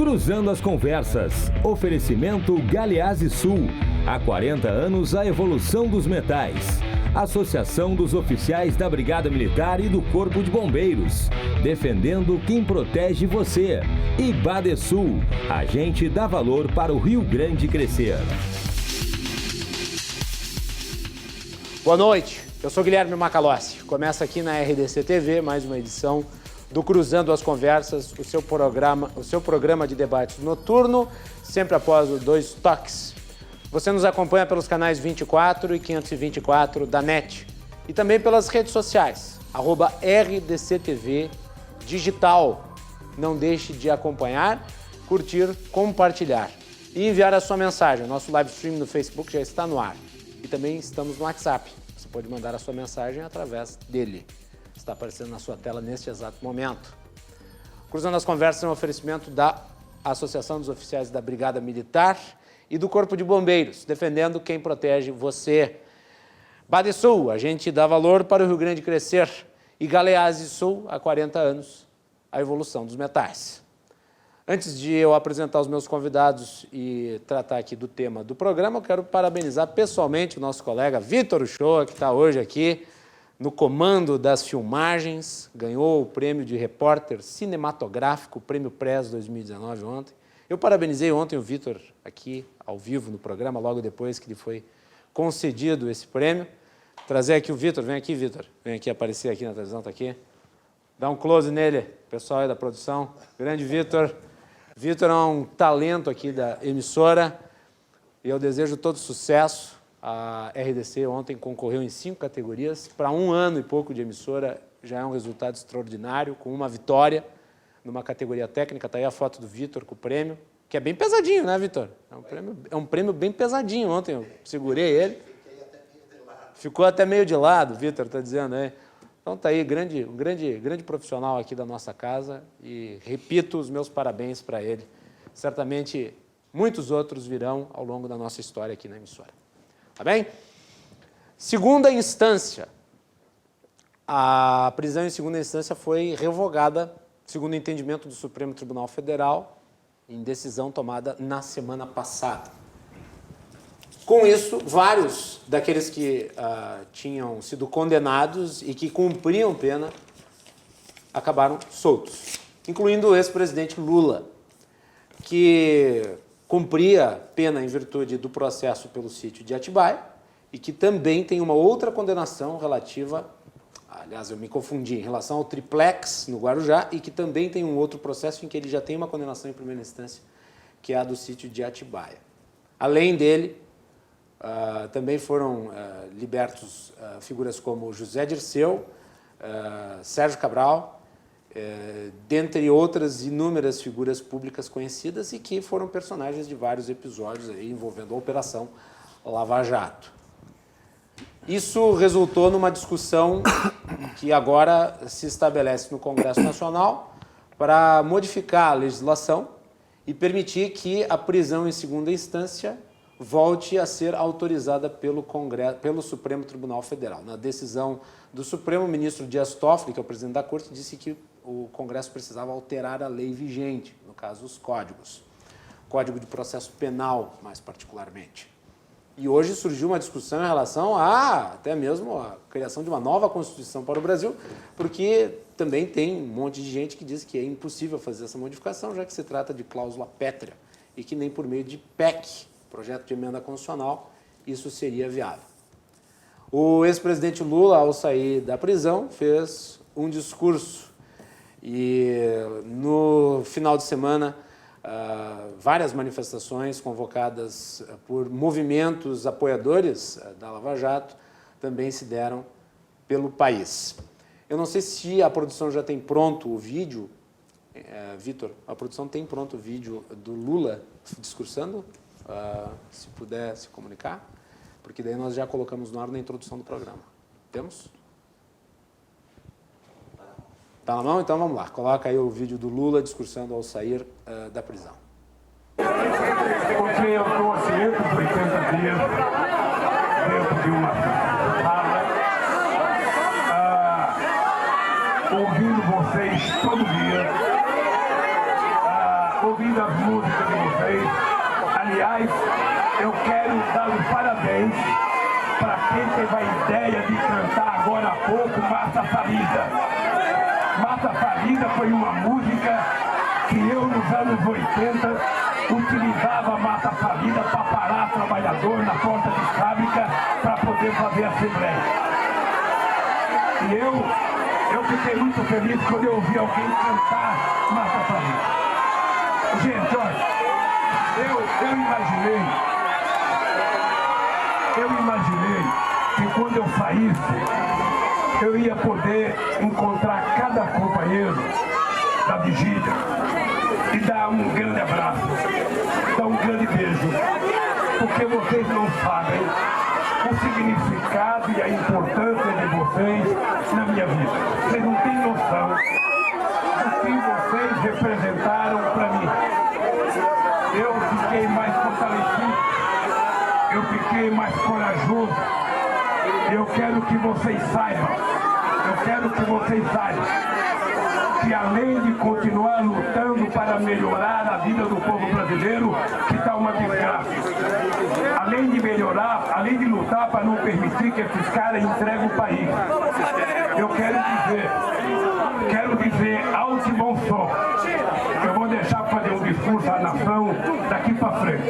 Cruzando as Conversas. Oferecimento Galeazzi Sul. Há 40 anos, a evolução dos metais. Associação dos Oficiais da Brigada Militar e do Corpo de Bombeiros. Defendendo quem protege você. E Badesul. A gente dá valor para o Rio Grande crescer. Boa noite, eu sou Guilherme Macalossi. Começa aqui na RDC TV mais uma edição do Cruzando as Conversas, o seu programa de debates noturno, sempre após os 2 toques. Você nos acompanha pelos canais 24 e 524 da NET e também pelas redes sociais, @RDCTV Digital. Não deixe de acompanhar, curtir, compartilhar e enviar a sua mensagem. O nosso live stream no Facebook já está no ar. E também estamos no WhatsApp. Você pode mandar a sua mensagem através dele. Está aparecendo na sua tela neste exato momento. Cruzando as Conversas é um oferecimento da Associação dos Oficiais da Brigada Militar e do Corpo de Bombeiros, defendendo quem protege você. Badesul, a gente dá valor para o Rio Grande crescer. E Galeazzi Sul, há 40 anos, a evolução dos metais. Antes de eu apresentar os meus convidados e tratar aqui do tema do programa, eu quero parabenizar pessoalmente o nosso colega Vitor Uchoa, que está hoje aqui no comando das filmagens, ganhou o prêmio de repórter cinematográfico, o Prêmio Press 2019 ontem. Eu parabenizei ontem o Vitor aqui, ao vivo, no programa, logo depois que lhe foi concedido esse prêmio. Trazer aqui o Vitor, vem aqui, Vitor, vem aqui aparecer aqui na televisão, está aqui. Dá um close nele, pessoal aí da produção. Grande Vitor. Vitor é um talento aqui da emissora e eu desejo todo sucesso. A RDC ontem concorreu em 5 categorias. Para 1 ano e pouco de emissora, já é um resultado extraordinário, com uma vitória numa categoria técnica. Está aí a foto do Vitor com o prêmio, que é bem pesadinho, né, Vitor? É um prêmio bem pesadinho. Ontem eu segurei ele. Ficou até meio de lado, Vitor está dizendo aí. Então está aí, um grande profissional aqui da nossa casa e repito os meus parabéns para ele. Certamente muitos outros virão ao longo da nossa história aqui na emissora. Tá bem? Segunda instância. A prisão em segunda instância foi revogada, segundo o entendimento do Supremo Tribunal Federal, em decisão tomada na semana passada. Com isso, vários daqueles que tinham sido condenados e que cumpriam pena acabaram soltos, incluindo o ex-presidente Lula, que cumpria pena em virtude do processo pelo sítio de Atibaia e que também tem uma outra condenação relativa, aliás, eu me confundi, em relação ao triplex no Guarujá e que também tem um outro processo em que ele já tem uma condenação em primeira instância, que é a do sítio de Atibaia. Além dele, também foram libertos figuras como José Dirceu, Sérgio Cabral, dentre outras inúmeras figuras públicas conhecidas e que foram personagens de vários episódios aí envolvendo a Operação Lava Jato. Isso resultou numa discussão que agora se estabelece no Congresso Nacional para modificar a legislação e permitir que a prisão em segunda instância volte a ser autorizada pelo Supremo Tribunal Federal. Na decisão do Supremo, o ministro Dias Toffoli, que é o presidente da Corte, disse que o Congresso precisava alterar a lei vigente, no caso, os códigos. Código de Processo Penal, mais particularmente. E hoje surgiu uma discussão em relação até mesmo a criação de uma nova Constituição para o Brasil, porque também tem um monte de gente que diz que é impossível fazer essa modificação, já que se trata de cláusula pétrea e que nem por meio de PEC, projeto de emenda constitucional, isso seria viável. O ex-presidente Lula, ao sair da prisão, fez um discurso e no final de semana várias manifestações convocadas por movimentos apoiadores da Lava Jato também se deram pelo país. Eu não sei se a produção já tem pronto o vídeo. Vitor, a produção tem pronto o vídeo do Lula discursando? Se puder se comunicar, porque daí nós já colocamos no ar na introdução do programa. Temos? Tá na mão? Então vamos lá. Coloca aí o vídeo do Lula discursando ao sair da prisão. Porque eu estou há 580 dias dentro de uma sala, ouvindo vocês todo dia, ouvindo as músicas de vocês. Aliás, eu quero dar os parabéns para quem teve a ideia de cantar agora há pouco Mata Farida. Mata Farida foi uma música que eu, nos anos 80, utilizava Mata Farida para parar trabalhador na porta de fábrica para poder fazer assembleia. E eu fiquei muito feliz quando eu ouvi alguém cantar Mata Farida. Gente, olha, eu imaginei que quando eu saísse, eu ia poder encontrar cada companheiro da vigília e dar um grande abraço, dar um grande beijo, porque vocês não sabem o significado e a importância de vocês na minha vida. Vocês não têm noção do que vocês representaram para mim. Eu fiquei mais fortalecido, eu fiquei mais corajoso. Eu quero que vocês saibam, que além de continuar lutando para melhorar a vida do povo brasileiro, que está uma desgraça. Além de melhorar, além de lutar para não permitir que esses caras entreguem o país. Eu quero dizer alto e bom som. Eu vou deixar para fazer um discurso à nação daqui para frente.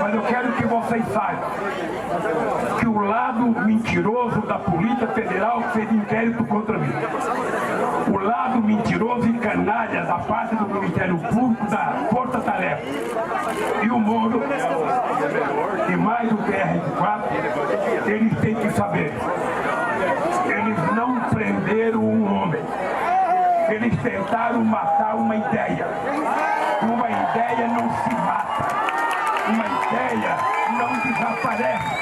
Mas eu quero que vocês saibam que o lado mentiroso da Polícia Federal fez inquérito contra mim. O lado mentiroso e canalha da parte do Ministério Público, da Força Tarefa. E o Moro, e mais o PR-4, eles têm que saber. Eles não prenderam um homem. Eles tentaram matar uma ideia. Uma ideia não se mata. Uma ideia não desaparece.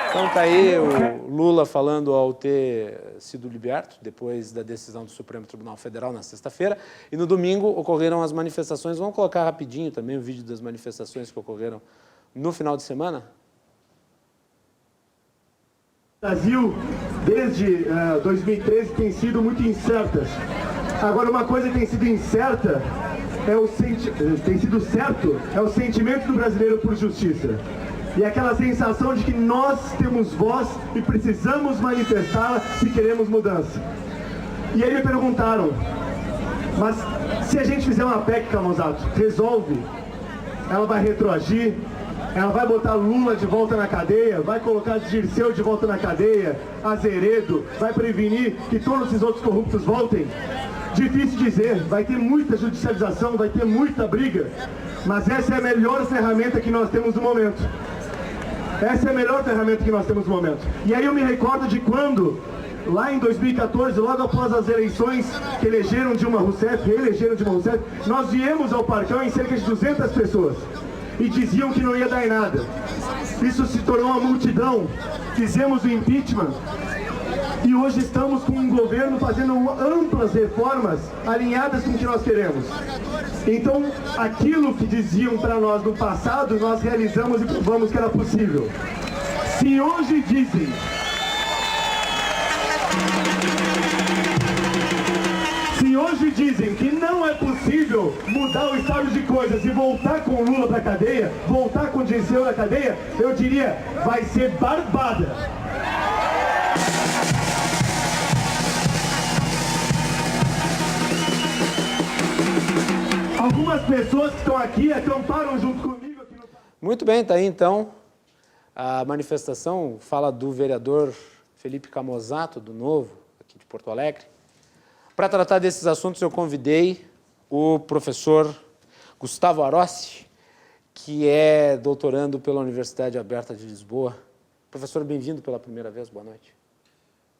Então tá aí o Lula falando ao ter sido liberto, depois da decisão do Supremo Tribunal Federal na sexta-feira. E no domingo ocorreram as manifestações. Vamos colocar rapidinho também o vídeo das manifestações que ocorreram no final de semana? O Brasil, desde 2013, tem sido muito incertas. Agora, uma coisa que tem sido incerta, tem sido certo, é o sentimento do brasileiro por justiça. E aquela sensação de que nós temos voz e precisamos manifestá-la se queremos mudança. E aí me perguntaram, mas se a gente fizer uma PEC, Camusato, resolve? Ela vai retroagir? Ela vai botar Lula de volta na cadeia? Vai colocar Dirceu de volta na cadeia? Azeredo? Vai prevenir que todos esses outros corruptos voltem? Difícil dizer, vai ter muita judicialização, vai ter muita briga, mas essa é a melhor ferramenta que nós temos no momento. Essa é a melhor ferramenta que nós temos no momento. E aí eu me recordo de quando, lá em 2014, logo após as eleições que elegeram Dilma Rousseff, reelegeram Dilma Rousseff, nós viemos ao Parcão em cerca de 200 pessoas. E diziam que não ia dar em nada. Isso se tornou uma multidão. Fizemos o impeachment. E hoje estamos com um governo fazendo amplas reformas alinhadas com o que nós queremos. Então, aquilo que diziam para nós no passado, nós realizamos e provamos que era possível. Se hoje dizem que não é possível mudar o estado de coisas e voltar com o Lula para a cadeia, voltar com o Dirceu na cadeia, eu diria, vai ser barbada. Algumas pessoas que estão aqui acamparam junto comigo. Muito bem, tá aí então. A manifestação fala do vereador Felipe Camusato, do Novo, aqui de Porto Alegre. Para tratar desses assuntos, eu convidei o professor Gustavo Arossi, que é doutorando pela Universidade Aberta de Lisboa. Professor, bem-vindo pela primeira vez, boa noite.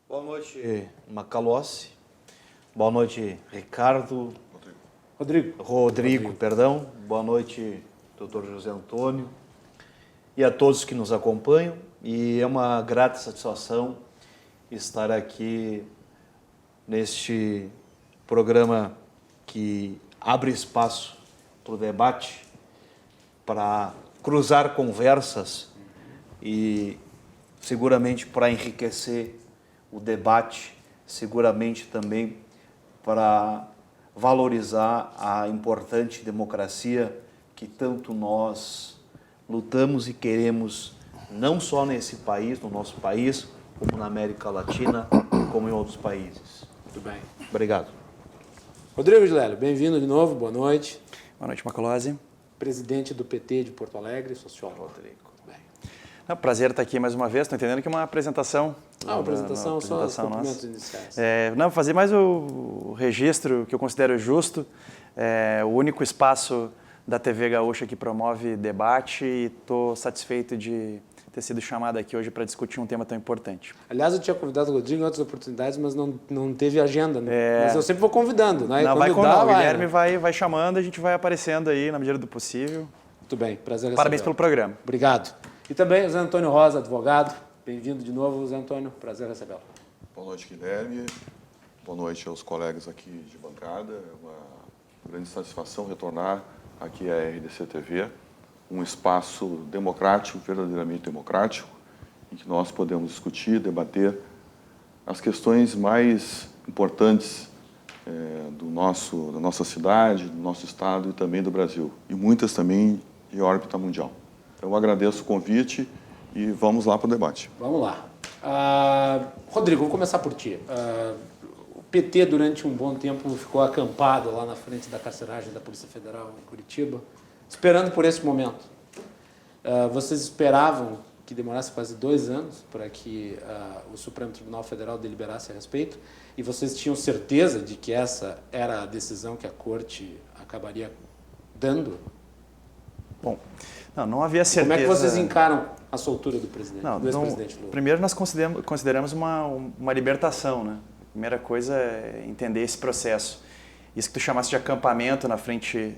Boa noite, Macalossi. Boa noite, Ricardo. Rodrigo, perdão. Boa noite, doutor José Antônio. E a todos que nos acompanham. E é uma grata satisfação estar aqui neste programa que abre espaço para o debate, para cruzar conversas e seguramente para enriquecer o debate, seguramente também para valorizar a importante democracia que tanto nós lutamos e queremos, não só nesse país, no nosso país, como na América Latina, como em outros países. Muito bem. Obrigado. Rodrigo Gilélio, bem-vindo de novo, boa noite. Boa noite, Macalossi. Presidente do PT de Porto Alegre, sociólogo. Rodrigo. É um prazer estar aqui mais uma vez. Estou entendendo que é uma apresentação. Uma apresentação, só os cumprimentos nossa. iniciais. Não, fazer mais o registro que eu considero justo. É o único espaço da TV Gaúcha que promove debate e estou satisfeito de ter sido chamado aqui hoje para discutir um tema tão importante. Aliás, eu tinha convidado o Rodrigo em outras oportunidades, mas não teve agenda. Né? Mas eu sempre vou convidando. Né? Não, quando o Guilherme vai chamando, a gente vai aparecendo aí na medida do possível. Muito bem, prazer recebê-lo. Parabéns pelo programa. Obrigado. E também o Zé Antônio Rosa, advogado. Bem-vindo de novo, Zé Antônio. Prazer recebê-lo. Boa noite, Guilherme. Boa noite aos colegas aqui de bancada. É uma grande satisfação retornar aqui à RDC TV, um espaço democrático, verdadeiramente democrático, em que nós podemos discutir, debater as questões mais importantes da nossa cidade, do nosso estado e também do Brasil, e muitas também de órbita mundial. Então, eu agradeço o convite e vamos lá para o debate. Vamos lá. Rodrigo, vou começar por ti. O PT, durante um bom tempo, ficou acampado lá na frente da carceragem da Polícia Federal em Curitiba, esperando por esse momento. Vocês esperavam que demorasse quase 2 anos para que o Supremo Tribunal Federal deliberasse a respeito, e vocês tinham certeza de que essa era a decisão que a Corte acabaria dando? Bom, não havia certeza. Como é que vocês encaram a soltura do presidente, do ex-presidente Lula? Primeiro, nós consideramos uma libertação, né? A primeira coisa é entender esse processo. Isso que tu chamaste de acampamento na frente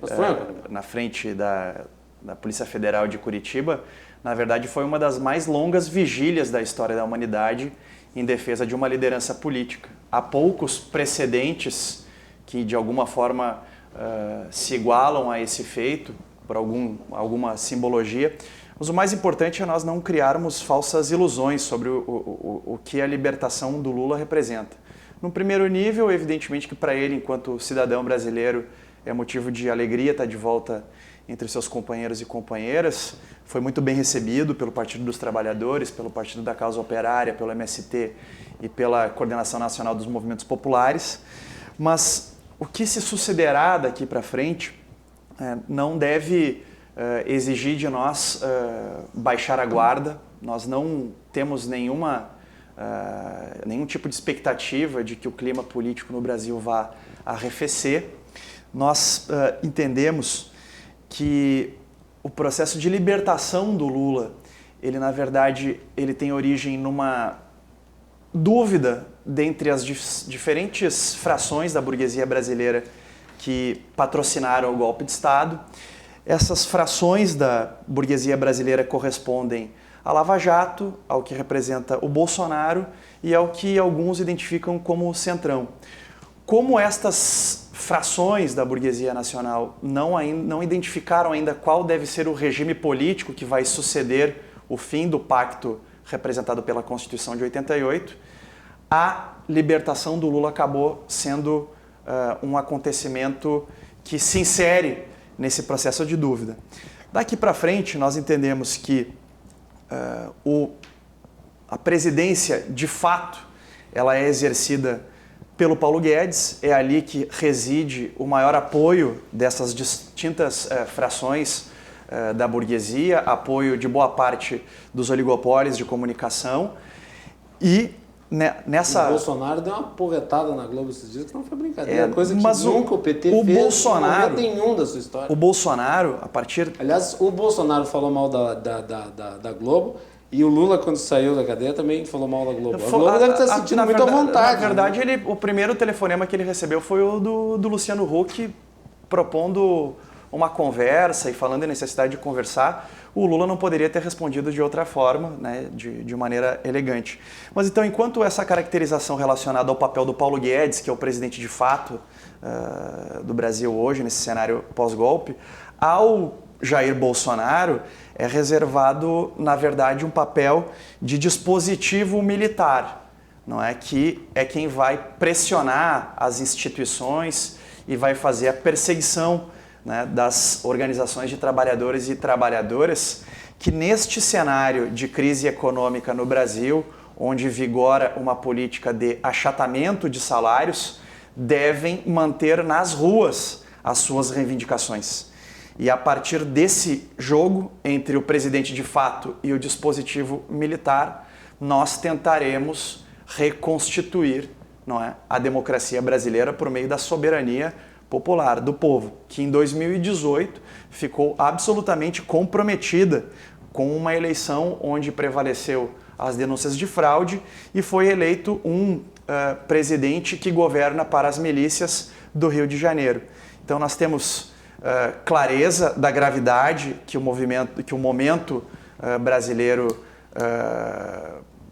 da Polícia Federal de Curitiba, na verdade foi uma das mais longas vigílias da história da humanidade em defesa de uma liderança política. Há poucos precedentes que de alguma forma se igualam a esse feito, por alguma simbologia, mas o mais importante é nós não criarmos falsas ilusões sobre o que a libertação do Lula representa. No primeiro nível, evidentemente que para ele, enquanto cidadão brasileiro, é motivo de alegria estar de volta entre seus companheiros e companheiras. Foi muito bem recebido pelo Partido dos Trabalhadores, pelo Partido da Causa Operária, pelo MST e pela Coordenação Nacional dos Movimentos Populares. Mas o que se sucederá daqui para frente não deve exigir de nós baixar a guarda. Nós não temos nenhum tipo de expectativa de que o clima político no Brasil vá arrefecer. Nós entendemos que o processo de libertação do Lula, ele na verdade ele tem origem numa dúvida dentre as diferentes frações da burguesia brasileira que patrocinaram o golpe de Estado. Essas frações da burguesia brasileira correspondem a Lava Jato, ao que representa o Bolsonaro e ao que alguns identificam como o Centrão. Como estas frações da burguesia nacional não identificaram ainda qual deve ser o regime político que vai suceder o fim do pacto representado pela Constituição de 88, a libertação do Lula acabou sendo um acontecimento que se insere nesse processo de dúvida. Daqui para frente, nós entendemos que a presidência, de fato, ela é exercida pelo Paulo Guedes, é ali que reside o maior apoio dessas distintas frações da burguesia, apoio de boa parte dos oligopólios de comunicação. E nessa... O Bolsonaro deu uma porretada na Globo esses dias que não foi brincadeira, coisa que mas nunca o PT fez Bolsonaro, em momento nenhum da sua história. O Bolsonaro, a partir... Aliás, o Bolsonaro falou mal da Globo, e o Lula, quando saiu da cadeia, também falou mal da Globo. A Globo deve ter sentido muito à vontade. Na verdade, o primeiro telefonema que ele recebeu foi o do Luciano Huck, propondo uma conversa e falando em necessidade de conversar. O Lula não poderia ter respondido de outra forma, né, de maneira elegante. Mas então, enquanto essa caracterização relacionada ao papel do Paulo Guedes, que é o presidente de fato do Brasil hoje, nesse cenário pós-golpe, ao Jair Bolsonaro é reservado, na verdade, um papel de dispositivo militar, não é? Que é quem vai pressionar as instituições e vai fazer a perseguição, né, das organizações de trabalhadores e trabalhadoras que neste cenário de crise econômica no Brasil, onde vigora uma política de achatamento de salários, devem manter nas ruas as suas reivindicações. E a partir desse jogo entre o presidente de fato e o dispositivo militar, nós tentaremos reconstituir, não é, a democracia brasileira por meio da soberania popular do povo, que em 2018 ficou absolutamente comprometida com uma eleição onde prevaleceu as denúncias de fraude e foi eleito um presidente que governa para as milícias do Rio de Janeiro. Então nós temos clareza da gravidade que o momento brasileiro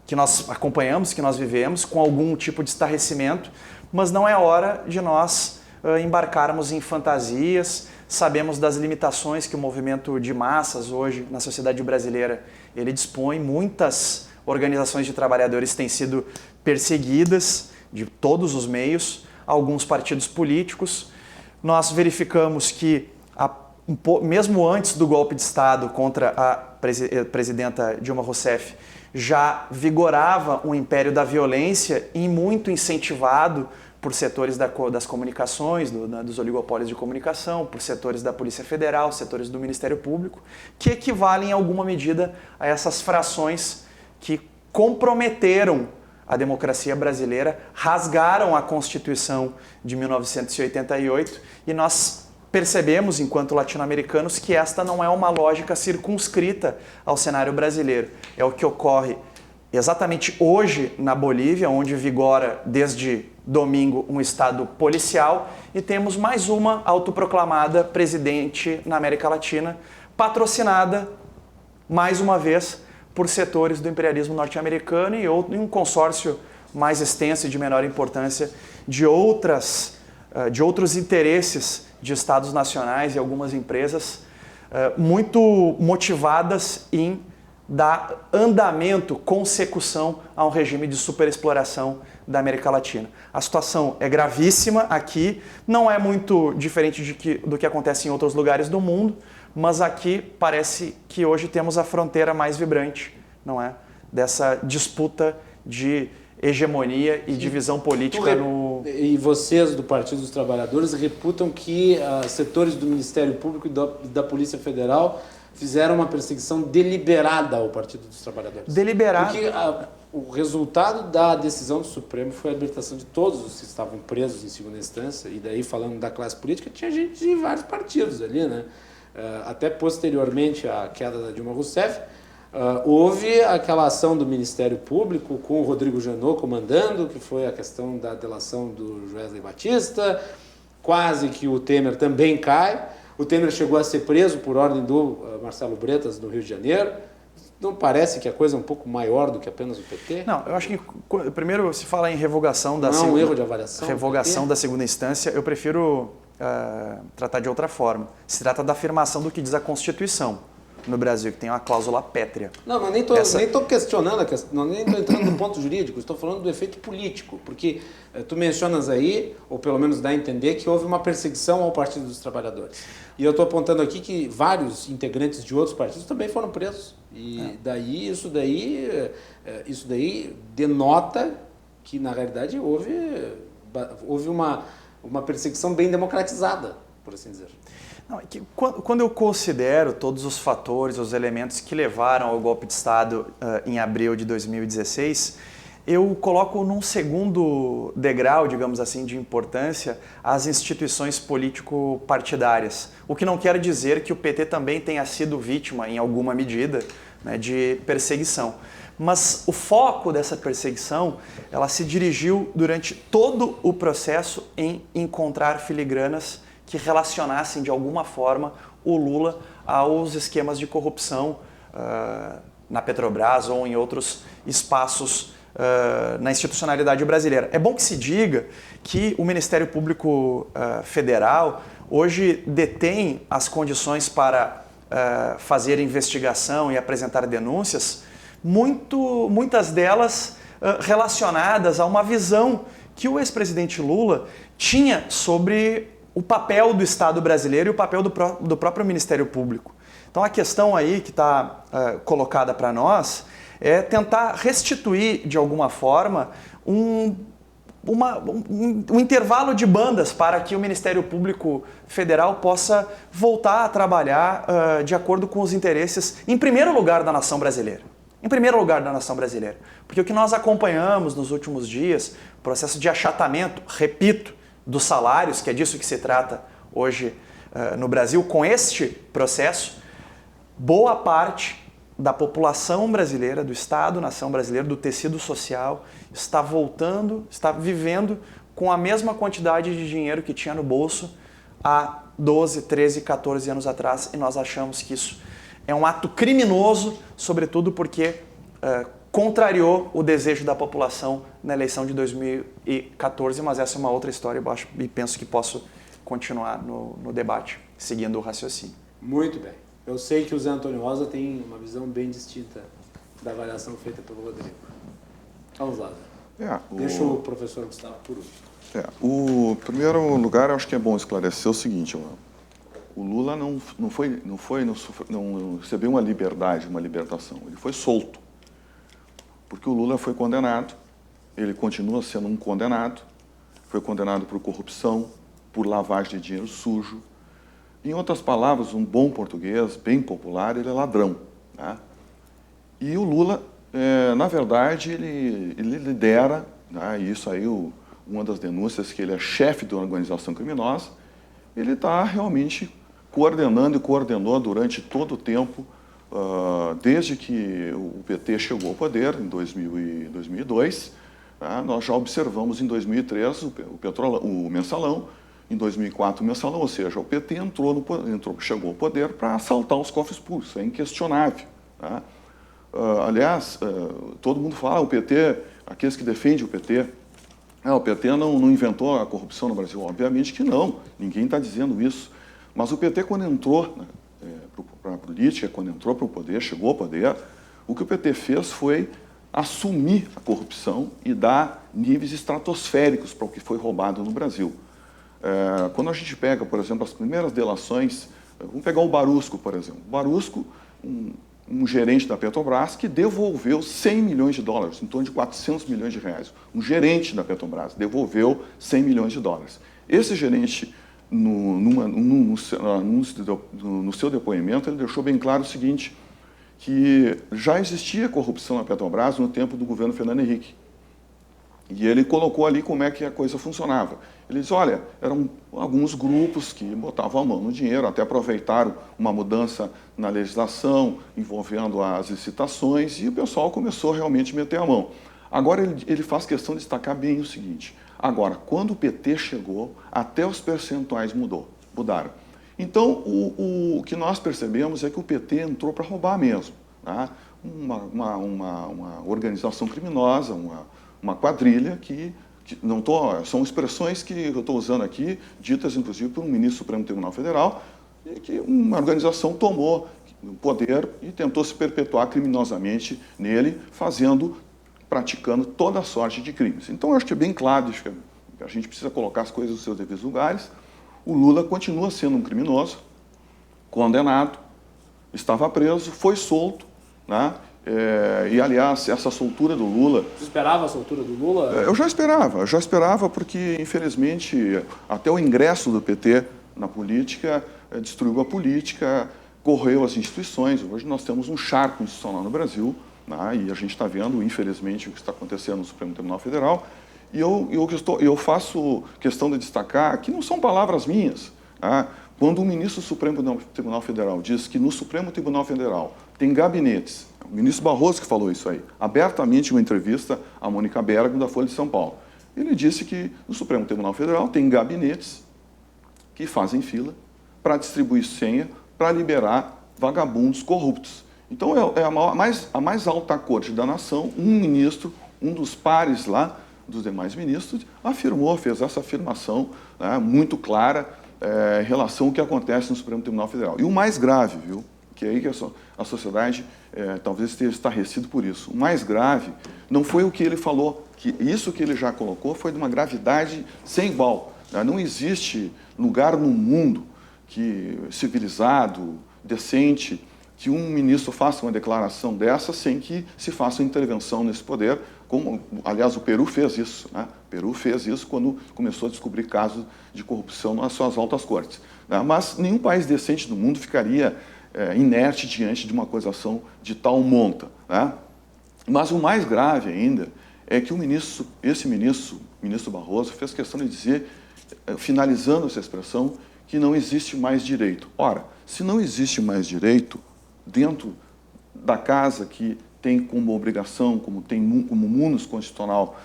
que nós acompanhamos, que nós vivemos, com algum tipo de estarrecimento, mas não é hora de nós embarcarmos em fantasias. Sabemos das limitações que o movimento de massas hoje na sociedade brasileira ele dispõe. Muitas organizações de trabalhadores têm sido perseguidas de todos os meios, alguns partidos políticos. Nós verificamos que, mesmo antes do golpe de Estado contra a presidenta Dilma Rousseff, já vigorava um império da violência e muito incentivado por setores das comunicações, dos oligopólios de comunicação, por setores da Polícia Federal, setores do Ministério Público, que equivalem em alguma medida a essas frações que comprometeram a democracia brasileira, rasgaram a Constituição de 1988 e nós percebemos, enquanto latino-americanos, que esta não é uma lógica circunscrita ao cenário brasileiro. É o que ocorre exatamente hoje na Bolívia, onde vigora desde domingo um estado policial e temos mais uma autoproclamada presidente na América Latina, patrocinada, mais uma vez, por setores do imperialismo norte-americano e um consórcio mais extenso e de menor importância de outros interesses de estados nacionais e algumas empresas muito motivadas em dar andamento, consecução a um regime de superexploração da América Latina. A situação é gravíssima aqui, não é muito diferente do que acontece em outros lugares do mundo, mas aqui parece que hoje temos a fronteira mais vibrante, não é? Dessa disputa de hegemonia e divisão política no... E vocês do Partido dos Trabalhadores reputam que setores do Ministério Público e da Polícia Federal fizeram uma perseguição deliberada ao Partido dos Trabalhadores. Deliberada. Porque o resultado da decisão do Supremo foi a libertação de todos os que estavam presos em segunda instância, e daí falando da classe política, tinha gente de vários partidos ali, né? Até posteriormente à queda da Dilma Rousseff, houve aquela ação do Ministério Público com o Rodrigo Janot comandando, que foi a questão da delação do Joesley Batista, quase que o Temer também cai. O Temer chegou a ser preso por ordem do Marcelo Bretas, no Rio de Janeiro. Não parece que a coisa é um pouco maior do que apenas o PT? Não, eu acho que primeiro se fala em revogação da segunda... Não é um erro de avaliação? Revogação da segunda instância, eu prefiro tratar de outra forma. Se trata da afirmação do que diz a Constituição no Brasil, que tem uma cláusula pétrea. Não, mas nem estou questionando a questão, nem estou entrando no ponto jurídico, estou falando do efeito político, porque tu mencionas aí, ou pelo menos dá a entender, que houve uma perseguição ao Partido dos Trabalhadores. E eu estou apontando aqui que vários integrantes de outros partidos também foram presos. E daí isso daí denota que, na realidade, houve uma perseguição bem democratizada, por assim dizer. Não, é que quando eu considero todos os fatores, os elementos que levaram ao golpe de Estado em abril de 2016, eu coloco num segundo degrau, digamos assim, de importância, as instituições político-partidárias. O que não quer dizer que o PT também tenha sido vítima, em alguma medida, né, de perseguição. Mas o foco dessa perseguição, ela se dirigiu durante todo o processo em encontrar filigranas que relacionassem de alguma forma o Lula aos esquemas de corrupção na Petrobras ou em outros espaços na institucionalidade brasileira. É bom que se diga que o Ministério Público Federal hoje detém as condições para fazer investigação e apresentar denúncias, muitas delas relacionadas a uma visão que o ex-presidente Lula tinha sobre o papel do Estado brasileiro e o papel do próprio Ministério Público. Então a questão aí que está colocada para nós é tentar restituir de alguma forma um intervalo de bandas para que o Ministério Público Federal possa voltar a trabalhar de acordo com os interesses, em primeiro lugar, da nação brasileira. Em primeiro lugar, da nação brasileira. Porque o que nós acompanhamos nos últimos dias, processo de achatamento, repito, dos salários, que é disso que se trata hoje no Brasil, com este processo, boa parte da população brasileira, do Estado-nação brasileiro, do tecido social, está voltando, está vivendo com a mesma quantidade de dinheiro que tinha no bolso há 12, 13, 14 anos atrás, e nós achamos que isso é um ato criminoso, sobretudo porque contrariou o desejo da população na eleição de 2014, mas essa é uma outra história, eu acho, e penso que posso continuar no debate, seguindo o raciocínio. Muito bem. Eu sei que o Zé Antônio Rosa tem uma visão bem distinta da avaliação feita pelo Rodrigo. Vamos lá, Zé. Deixa o professor Gustavo por último. O primeiro lugar, eu acho que é bom esclarecer o seguinte, o Lula não recebeu uma liberdade, uma libertação, ele foi solto. Porque o Lula foi condenado, ele continua sendo um condenado, foi condenado por corrupção, por lavagem de dinheiro sujo. Em outras palavras, um bom português, bem popular, ele é ladrão. Né? E o Lula, na verdade, ele lidera, né? E isso aí, uma das denúncias, que ele é chefe de uma organização criminosa, ele está realmente coordenando e coordenou durante todo o tempo, desde que o PT chegou ao poder, em 2002, nós já observamos em 2003 o Mensalão, em 2004 o Mensalão, ou seja, o PT chegou ao poder para assaltar os cofres públicos, isso é inquestionável. Tá? Aliás, todo mundo fala, o PT, aqueles que defendem o PT não inventou a corrupção no Brasil, obviamente que não, ninguém está dizendo isso. Mas o PT, quando entrou para a política, quando entrou para o poder, chegou ao poder, o que o PT fez foi assumir a corrupção e dar níveis estratosféricos para o que foi roubado no Brasil. Quando a gente pega, por exemplo, as primeiras delações, vamos pegar o Barusco, por exemplo. O Barusco, um gerente da Petrobras, que devolveu 100 milhões de dólares, em torno de 400 milhões de reais. Um gerente da Petrobras devolveu 100 milhões de dólares. Esse gerente, no seu depoimento, ele deixou bem claro o seguinte, que já existia corrupção na Petrobras no tempo do governo Fernando Henrique. E ele colocou ali como é que a coisa funcionava. Ele disse, olha, eram alguns grupos que botavam a mão no dinheiro, até aproveitaram uma mudança na legislação envolvendo as licitações, e o pessoal começou realmente a meter a mão. Agora ele faz questão de destacar bem o seguinte, agora, quando o PT chegou, até os percentuais mudaram. Então, o que nós percebemos é que o PT entrou para roubar mesmo. Tá? Uma organização criminosa, uma quadrilha que são expressões que eu estou usando aqui, ditas inclusive por um ministro do Supremo Tribunal Federal, e que uma organização tomou o poder e tentou se perpetuar criminosamente nele, praticando toda a sorte de crimes. Então, eu acho que é bem claro, acho que a gente precisa colocar as coisas nos seus devidos lugares. O Lula continua sendo um criminoso, condenado, estava preso, foi solto, né? E, aliás, essa soltura do Lula... Você esperava a soltura do Lula? Eu já esperava porque, infelizmente, até o ingresso do PT na política destruiu a política, corroeu as instituições. Hoje nós temos um charco institucional no Brasil, né? E a gente está vendo, infelizmente, o que está acontecendo no Supremo Tribunal Federal. E eu faço questão de destacar que não são palavras minhas. Tá? Quando o ministro do Supremo Tribunal Federal diz que no Supremo Tribunal Federal tem gabinetes, o ministro Barroso que falou isso aí, abertamente em uma entrevista à Mônica Bergamo, da Folha de São Paulo. Ele disse que no Supremo Tribunal Federal tem gabinetes que fazem fila para distribuir senha, para liberar vagabundos corruptos. Então, é a mais alta corte da nação, um ministro, um dos pares lá, dos demais ministros, fez essa afirmação, né, muito clara em relação ao que acontece no Supremo Tribunal Federal. E o mais grave, viu, que é aí que a sociedade talvez esteja estarrecido por isso. O mais grave não foi o que ele falou, que isso que ele já colocou foi de uma gravidade sem igual. Não existe lugar no mundo civilizado, decente, que um ministro faça uma declaração dessa sem que se faça intervenção nesse poder, como, aliás, o Peru fez isso. O Peru fez isso quando começou a descobrir casos de corrupção nas suas altas cortes. Mas nenhum país decente do mundo ficaria inerte diante de uma acusação de tal monta. Mas o mais grave ainda é que esse ministro Barroso, fez questão de dizer, finalizando essa expressão, que não existe mais direito. Ora, se não existe mais direito dentro da casa que tem como obrigação, como munus constitucional,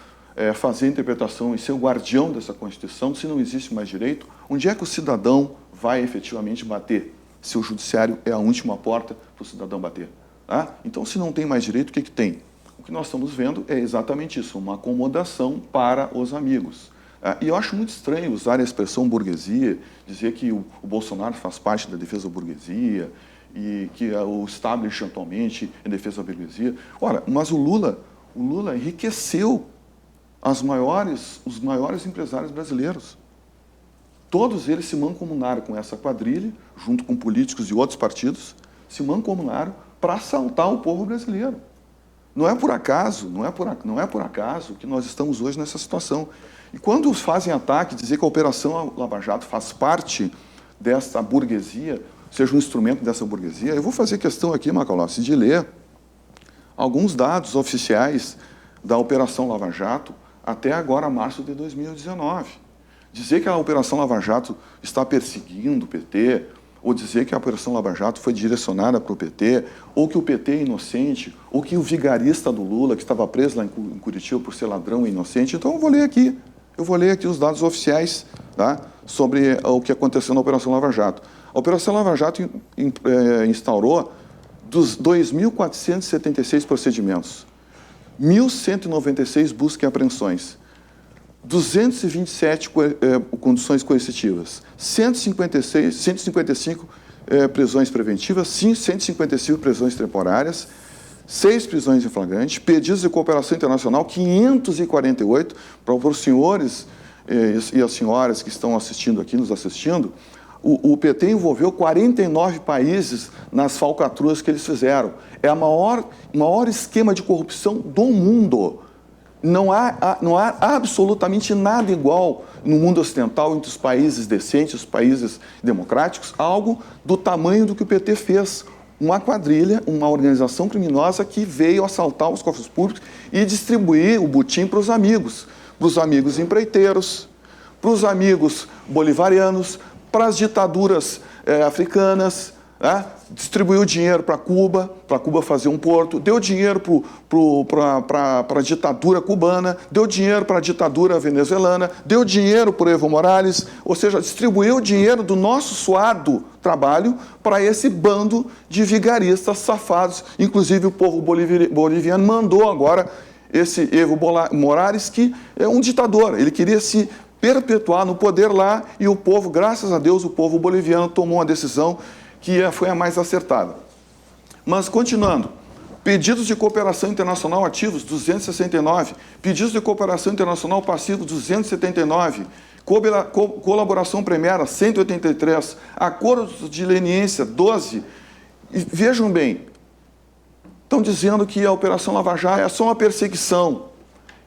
fazer a interpretação e ser o guardião dessa Constituição, se não existe mais direito, onde é que o cidadão vai efetivamente bater? Se o judiciário é a última porta para o cidadão bater. Então, se não tem mais direito, o que tem? O que nós estamos vendo é exatamente isso, uma acomodação para os amigos. E eu acho muito estranho usar a expressão burguesia, dizer que o Bolsonaro faz parte da defesa da burguesia e que o establishment atualmente é defesa da burguesia. Ora, mas o Lula enriqueceu os maiores empresários brasileiros. Todos eles se mancomunaram com essa quadrilha, junto com políticos de outros partidos, se mancomunaram para assaltar o povo brasileiro. Não é por acaso que nós estamos hoje nessa situação. E quando fazem ataque, dizer que a Operação Lava Jato faz parte dessa burguesia, seja um instrumento dessa burguesia, eu vou fazer questão aqui, Macalossi, de ler alguns dados oficiais da Operação Lava Jato até agora, março de 2019. Dizer que a Operação Lava Jato está perseguindo o PT, ou dizer que a Operação Lava Jato foi direcionada para o PT, ou que o PT é inocente, ou que o vigarista do Lula, que estava preso lá em Curitiba por ser ladrão, é inocente. Então eu vou ler aqui os dados oficiais, sobre o que aconteceu na Operação Lava Jato. A Operação Lava Jato instaurou dos 2.476 procedimentos, 1.196 buscas e apreensões, 227 conduções coercitivas, 155 prisões preventivas, 155 prisões temporárias, 6 prisões em flagrante, pedidos de cooperação internacional, 548, para os senhores e as senhoras que estão nos assistindo, o PT envolveu 49 países nas falcatruas que eles fizeram. É o maior esquema de corrupção do mundo. Não há absolutamente nada igual no mundo ocidental, entre os países decentes, os países democráticos, algo do tamanho do que o PT fez. Uma quadrilha, uma organização criminosa que veio assaltar os cofres públicos e distribuir o butim para os amigos empreiteiros, para os amigos bolivarianos, para as ditaduras africanas, distribuiu dinheiro para Cuba fazer um porto, deu dinheiro para a ditadura cubana, deu dinheiro para a ditadura venezuelana, deu dinheiro para o Evo Morales, ou seja, distribuiu dinheiro do nosso suado trabalho para esse bando de vigaristas safados. Inclusive o povo boliviano mandou agora esse Evo Morales, que é um ditador, ele queria se perpetuar no poder lá e o povo, graças a Deus, o povo boliviano tomou uma decisão que foi a mais acertada. Mas, continuando, pedidos de cooperação internacional ativos, 269, pedidos de cooperação internacional passivos, 279, colaboração premiada, 183, acordos de leniência, 12. E vejam bem, estão dizendo que a Operação Lava Jato é só uma perseguição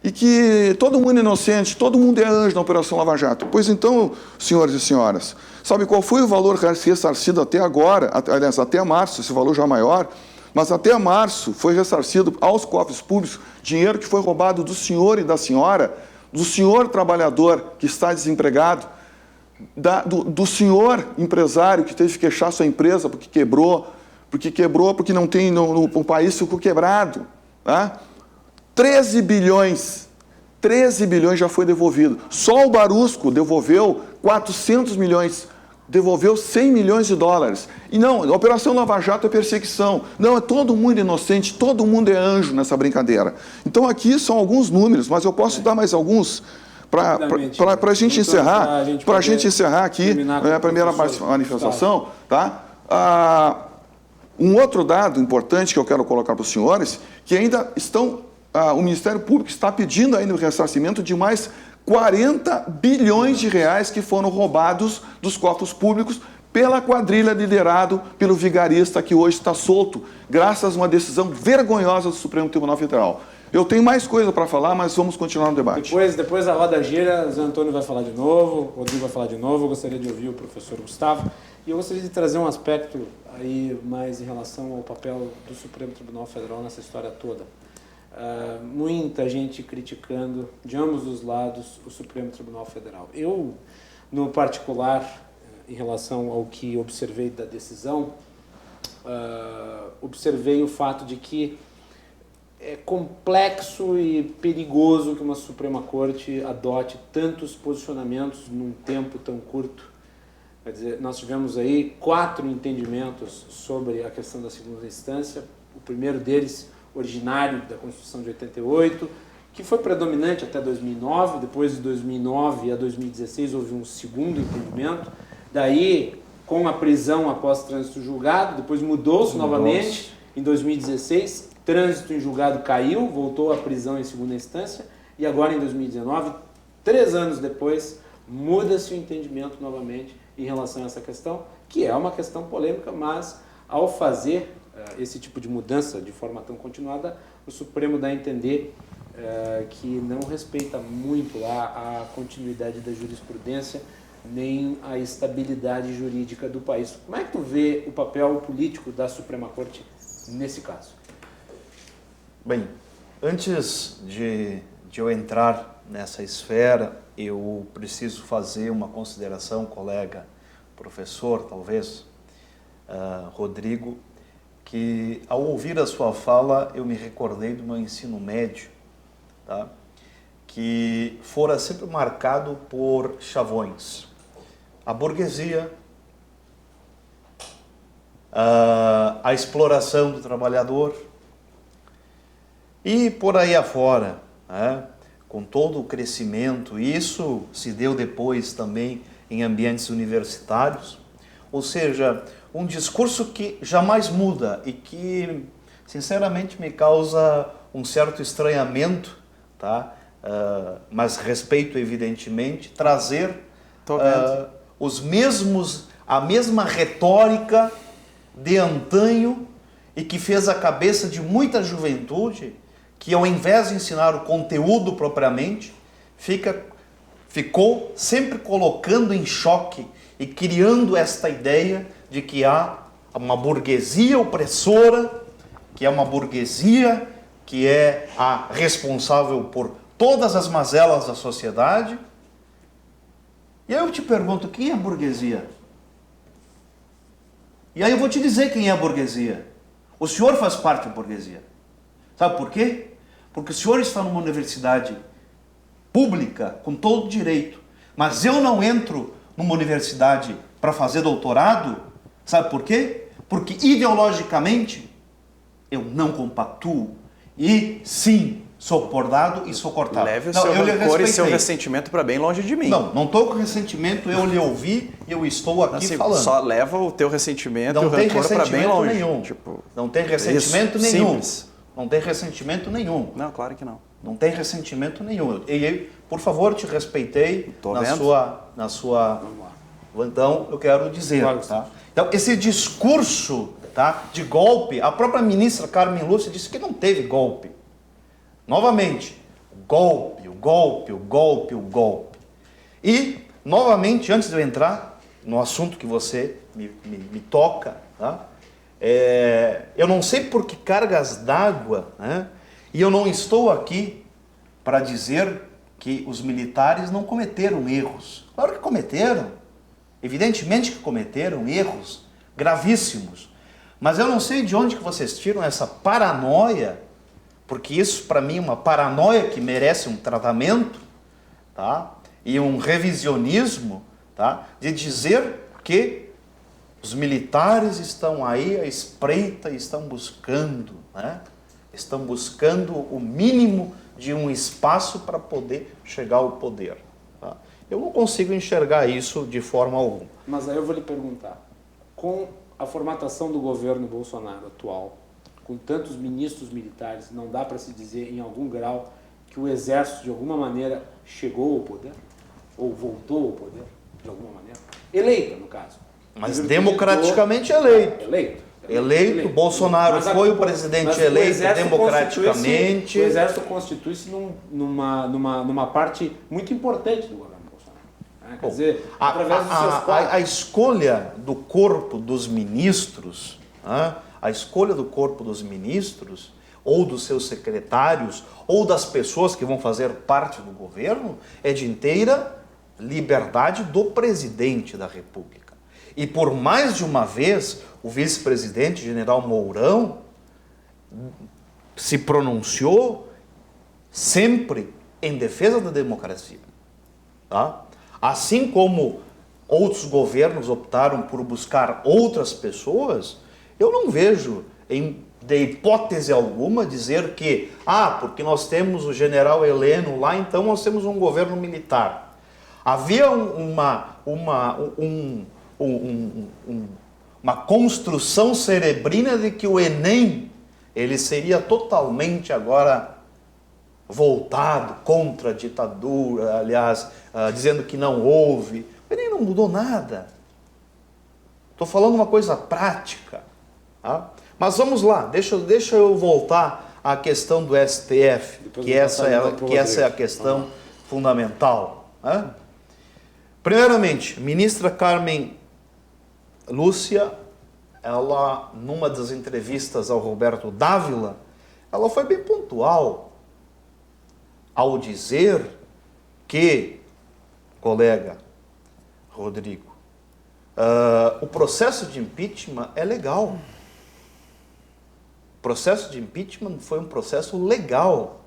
e que todo mundo é inocente, todo mundo é anjo na Operação Lava Jato. Pois então, senhores e senhoras, sabe qual foi o valor ressarcido até agora, aliás, até março, esse valor já maior, mas até março foi ressarcido aos cofres públicos dinheiro que foi roubado do senhor e da senhora, do senhor trabalhador que está desempregado, do senhor empresário que teve que fechar sua empresa porque quebrou, porque não tem, o país ficou quebrado, 13 bilhões já foi devolvido. Só o Barusco devolveu 400 milhões, devolveu 100 milhões de dólares. E não, a Operação Lava Jato é perseguição. Não, é todo mundo inocente, todo mundo é anjo nessa brincadeira. Então aqui são alguns números, mas eu posso dar mais alguns para a gente encerrar aqui a primeira manifestação. Um outro dado importante que eu quero colocar para os senhores, que ainda estão... o Ministério Público está pedindo ainda o ressarcimento de mais 40 bilhões de reais que foram roubados dos cofres públicos pela quadrilha liderado pelo vigarista que hoje está solto, graças a uma decisão vergonhosa do Supremo Tribunal Federal. Eu tenho mais coisa para falar, mas vamos continuar no debate. Depois a roda gira, o Zé Antônio vai falar de novo, o Rodrigo vai falar de novo, eu gostaria de ouvir o professor Gustavo, e eu gostaria de trazer um aspecto aí mais em relação ao papel do Supremo Tribunal Federal nessa história toda. Muita gente criticando, de ambos os lados, o Supremo Tribunal Federal. Eu, no particular, em relação ao que observei da decisão, observei o fato de que é complexo e perigoso que uma Suprema Corte adote tantos posicionamentos num tempo tão curto. Quer dizer, nós tivemos aí 4 entendimentos sobre a questão da segunda instância. O primeiro deles, originário da Constituição de 88, que foi predominante até 2009. Depois de 2009 a 2016 houve um segundo entendimento. Daí, com a prisão após trânsito julgado, depois mudou-se novamente em 2016. Trânsito em julgado caiu, voltou à prisão em segunda instância, e agora em 2019, 3 anos depois, muda-se o entendimento novamente em relação a essa questão, que é uma questão polêmica, mas ao fazer esse tipo de mudança de forma tão continuada, o Supremo dá a entender que não respeita muito a continuidade da jurisprudência, nem a estabilidade jurídica do país. Como é que tu vê o papel político da Suprema Corte nesse caso? Bem, antes de eu entrar nessa esfera, eu preciso fazer uma consideração, colega, professor, talvez, Rodrigo, que ao ouvir a sua fala, eu me recordei do meu ensino médio, tá? Que fora sempre marcado por chavões. A burguesia, a exploração do trabalhador, e por aí afora, né? Com todo o crescimento, isso se deu depois também em ambientes universitários, ou seja, um discurso que jamais muda e que, sinceramente, me causa um certo estranhamento, tá? Mas respeito, evidentemente, trazer a mesma retórica de antanho e que fez a cabeça de muita juventude que, ao invés de ensinar o conteúdo propriamente, ficou sempre colocando em choque e criando esta ideia de que há uma burguesia opressora, que é uma burguesia que é a responsável por todas as mazelas da sociedade. E aí eu te pergunto, quem é a burguesia? E aí eu vou te dizer quem é a burguesia. O senhor faz parte da burguesia. Sabe por quê? Porque o senhor está numa universidade pública, com todo direito. Mas eu não entro numa universidade para fazer doutorado. Sabe por quê? Porque ideologicamente eu não compactuo. E sim, sou podado e sou cortado. Leve o seu rancor e seu ressentimento para bem longe de mim. Não estou com ressentimento, eu lhe ouvi e eu estou aqui assim, falando. Só leva o teu ressentimento e o rancor para bem longe. Nenhum. Tipo, não tem ressentimento isso, nenhum. Simples. Não tem ressentimento nenhum. Não, claro que não. Não tem ressentimento nenhum. E por favor, te respeitei na sua... Então, eu quero dizer, tá? Então, esse discurso, tá, de golpe, a própria ministra Carmen Lúcia disse que não teve golpe. Novamente, o golpe. E, novamente, antes de eu entrar no assunto que você me toca, tá? Eu não sei por que cargas d'água, né? E eu não estou aqui para dizer que os militares não cometeram erros. Claro que cometeram. Evidentemente que cometeram erros gravíssimos. Mas eu não sei de onde que vocês tiram essa paranoia, porque isso para mim é uma paranoia que merece um tratamento, tá? E um revisionismo, tá? De dizer que os militares estão aí à espreita e estão buscando, né? Estão buscando o mínimo de um espaço para poder chegar ao poder. Tá? Eu não consigo enxergar isso de forma alguma. Mas aí eu vou lhe perguntar, com a formatação do governo Bolsonaro atual, com tantos ministros militares, não dá para se dizer em algum grau que o Exército, de alguma maneira, chegou ao poder? Ou voltou ao poder, de alguma maneira? Eleita, no caso. Mas democraticamente eleito. Eleito, Bolsonaro foi o presidente eleito democraticamente. O Exército constitui-se numa parte muito importante do governo Bolsonaro. Quer dizer, através dos seus a escolha do corpo dos ministros, ou dos seus secretários, ou das pessoas que vão fazer parte do governo, é de inteira liberdade do presidente da República. E por mais de uma vez, o vice-presidente, general Mourão, se pronunciou sempre em defesa da democracia. Tá? Assim como outros governos optaram por buscar outras pessoas, eu não vejo, de hipótese alguma, dizer que, porque nós temos o general Heleno lá, então nós temos um governo militar. Havia uma construção cerebrina de que o Enem ele seria totalmente agora voltado contra a ditadura, aliás, dizendo que não houve. O Enem não mudou nada. Estou falando uma coisa prática. Tá? Mas vamos lá, deixa eu voltar à questão do STF, que essa é a questão fundamental. Né? Primeiramente, a ministra Carmen Lúcia, ela, numa das entrevistas ao Roberto Dávila, ela foi bem pontual ao dizer que, colega Rodrigo, o processo de impeachment é legal. O processo de impeachment foi um processo legal.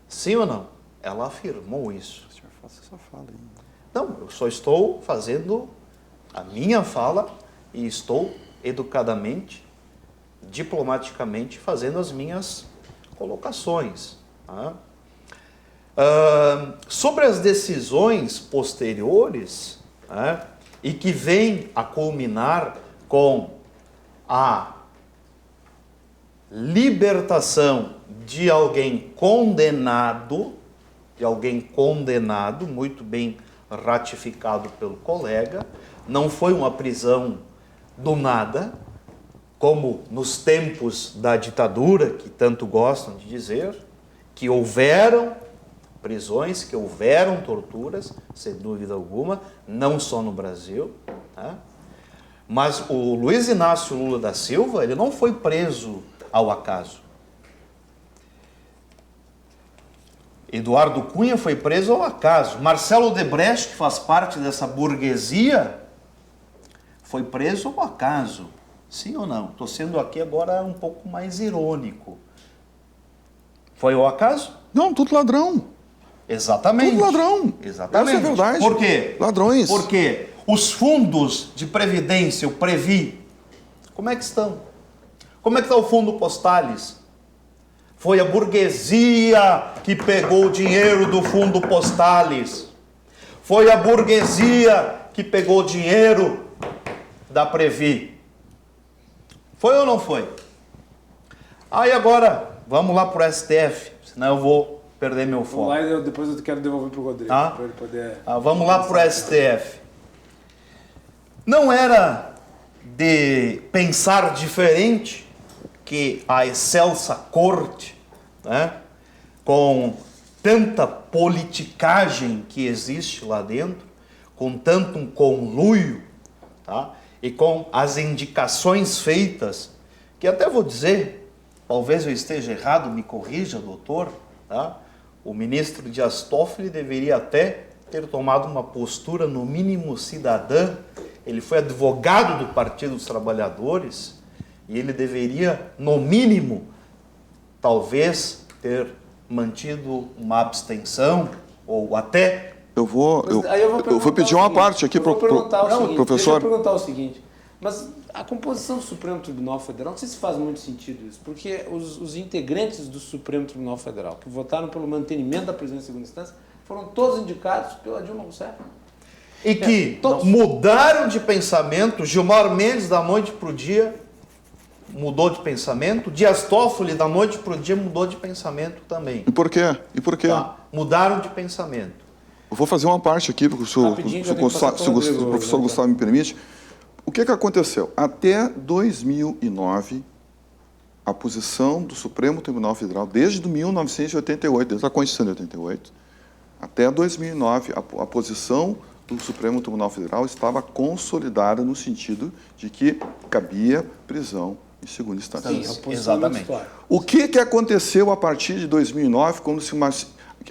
Sim ou não? Ela afirmou isso. O senhor faça essa fala aí. Não, eu só estou fazendo a minha fala e estou educadamente, diplomaticamente, fazendo as minhas colocações. Tá? Sobre as decisões posteriores, e que vêm a culminar com a libertação de alguém condenado, muito bem ratificado pelo colega, não foi uma prisão do nada, como nos tempos da ditadura, que tanto gostam de dizer, que houveram prisões, que houveram torturas, sem dúvida alguma, não só no Brasil. Tá? Mas o Luiz Inácio Lula da Silva, ele não foi preso ao acaso. Eduardo Cunha foi preso ao acaso. Marcelo Odebrecht, que faz parte dessa burguesia, foi preso ao acaso. Sim ou não? Estou sendo aqui agora um pouco mais irônico. Foi ao acaso? Não, tudo ladrão. Exatamente. Tudo ladrão. Exatamente. Essa é a verdade. Por quê? Ladrões. Porque os fundos de previdência, o Previ, como é que estão? Como é que está o fundo Postales? Foi a burguesia que pegou o dinheiro do fundo Postales. Foi a burguesia que pegou o dinheiro da Previ. Foi ou não foi? Aí agora, vamos lá para o STF, senão eu vou perder meu foco. Vamos lá e depois eu quero devolver para o Rodrigo, para ele poder... Vamos lá para o STF. Não era de pensar diferente que a excelsa corte, né, com tanta politicagem que existe lá dentro, com tanto um conluio, tá, e com as indicações feitas, que até vou dizer, talvez eu esteja errado, me corrija, doutor, tá? O ministro Dias Toffoli deveria até ter tomado uma postura, no mínimo, cidadã. Ele foi advogado do Partido dos Trabalhadores e ele deveria, no mínimo, talvez ter mantido uma abstenção ou até... Eu vou pedir uma parte aqui para o professor. Deixa eu perguntar o seguinte, mas a composição do Supremo Tribunal Federal, não sei se faz muito sentido isso, porque os integrantes do Supremo Tribunal Federal que votaram pelo mantenimento da presidência em segunda instância foram todos indicados pela Dilma Rousseff. E que mudaram de pensamento. Gilmar Mendes, da noite para o dia, mudou de pensamento. Dias Toffoli, da noite para o dia, mudou de pensamento também. E por quê? Tá? Mudaram de pensamento. Eu vou fazer uma parte aqui, porque se o professor Gustavo me permite. O que aconteceu? Até 2009, a posição do Supremo Tribunal Federal, desde 1988, desde a Constituição de 88, até 2009, a posição do Supremo Tribunal Federal estava consolidada no sentido de que cabia prisão em segunda instância. Sim, Exatamente. O que aconteceu a partir de 2009,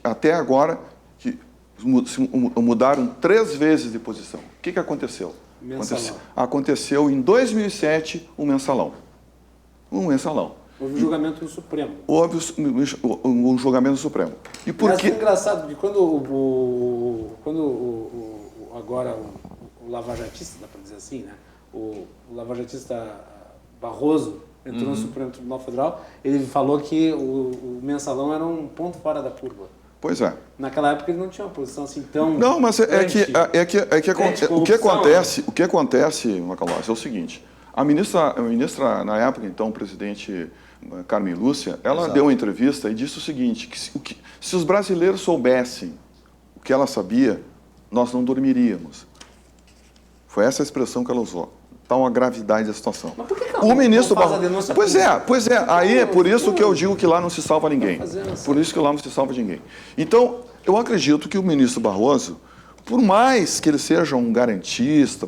até agora, que mudaram 3 vezes de posição? O que aconteceu? Aconteceu em 2007 um mensalão. Houve um julgamento no Supremo. Houve um julgamento no Supremo. E por quê? É engraçado que agora o lavajatista, dá para dizer assim, né? O lavajatista Barroso entrou no Supremo Tribunal Federal, ele falou que o mensalão era um ponto fora da curva. Pois é. Naquela época ele não tinha uma posição assim tão... Não, mas o que acontece, Macalossi, é o seguinte. A ministra, na época, então, o presidente Carmen Lúcia, ela deu uma entrevista e disse o seguinte, que se os brasileiros soubessem o que ela sabia, nós não dormiríamos. Foi essa a expressão que ela usou. Tal a gravidade da situação. Mas por que o ministro não faz a denúncia pública? Pois é. Aí é por isso que eu digo que lá não se salva ninguém. Por isso que lá não se salva ninguém. Então, eu acredito que o ministro Barroso, por mais que ele seja um garantista,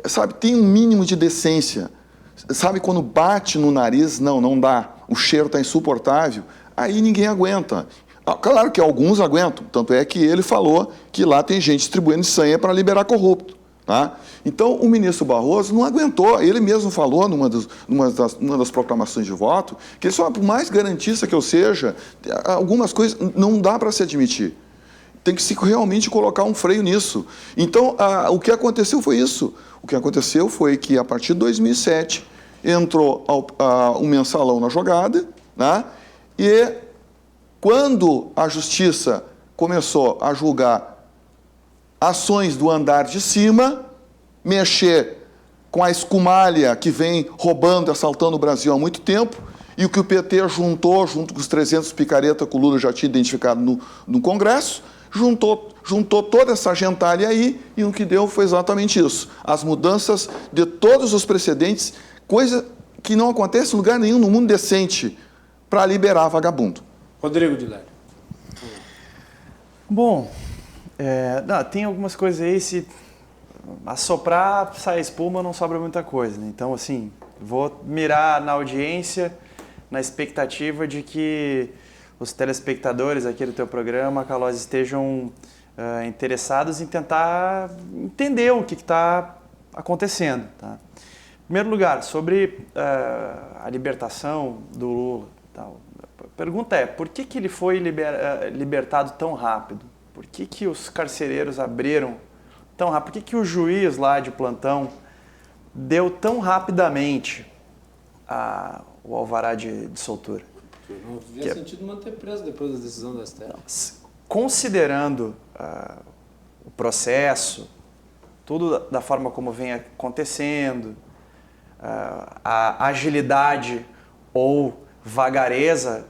sabe, tem um mínimo de decência. Sabe, quando bate no nariz, não dá. O cheiro está insuportável, aí ninguém aguenta. Claro que alguns aguentam, tanto é que ele falou que lá tem gente distribuindo senha para liberar corrupto. Tá? Então, o ministro Barroso não aguentou. Ele mesmo falou, numa das proclamações de voto, que ele só, por mais garantista que eu seja, algumas coisas não dá para se admitir. Tem que se realmente colocar um freio nisso. Então, o que aconteceu foi isso. O que aconteceu foi que, a partir de 2007, entrou um mensalão na jogada, né? E quando a Justiça começou a julgar ações do andar de cima, mexer com a escumalha que vem roubando e assaltando o Brasil há muito tempo, e o que o PT juntou, junto com os 300 picareta que o Lula já tinha identificado no Congresso, juntou toda essa gentalha aí, e o que deu foi exatamente isso. As mudanças de todos os precedentes, coisa que não acontece em lugar nenhum no mundo decente, para liberar vagabundo. Rodrigo de Lério. Bom, tem algumas coisas aí, se assoprar, sai espuma, não sobra muita coisa, né? Então, assim, vou mirar na audiência, na expectativa de que os telespectadores aqui do teu programa, Macalossi, estejam interessados em tentar entender o que está acontecendo. Tá? Em primeiro lugar, sobre a libertação do Lula. Tal. A pergunta é, por que ele foi libertado tão rápido? Por que os carcereiros abriram tão rápido? Por que o juiz lá de plantão deu tão rapidamente o alvará de soltura? Não havia sentido manter preso depois da decisão da STF. Considerando o processo, tudo da forma como vem acontecendo, a agilidade ou vagareza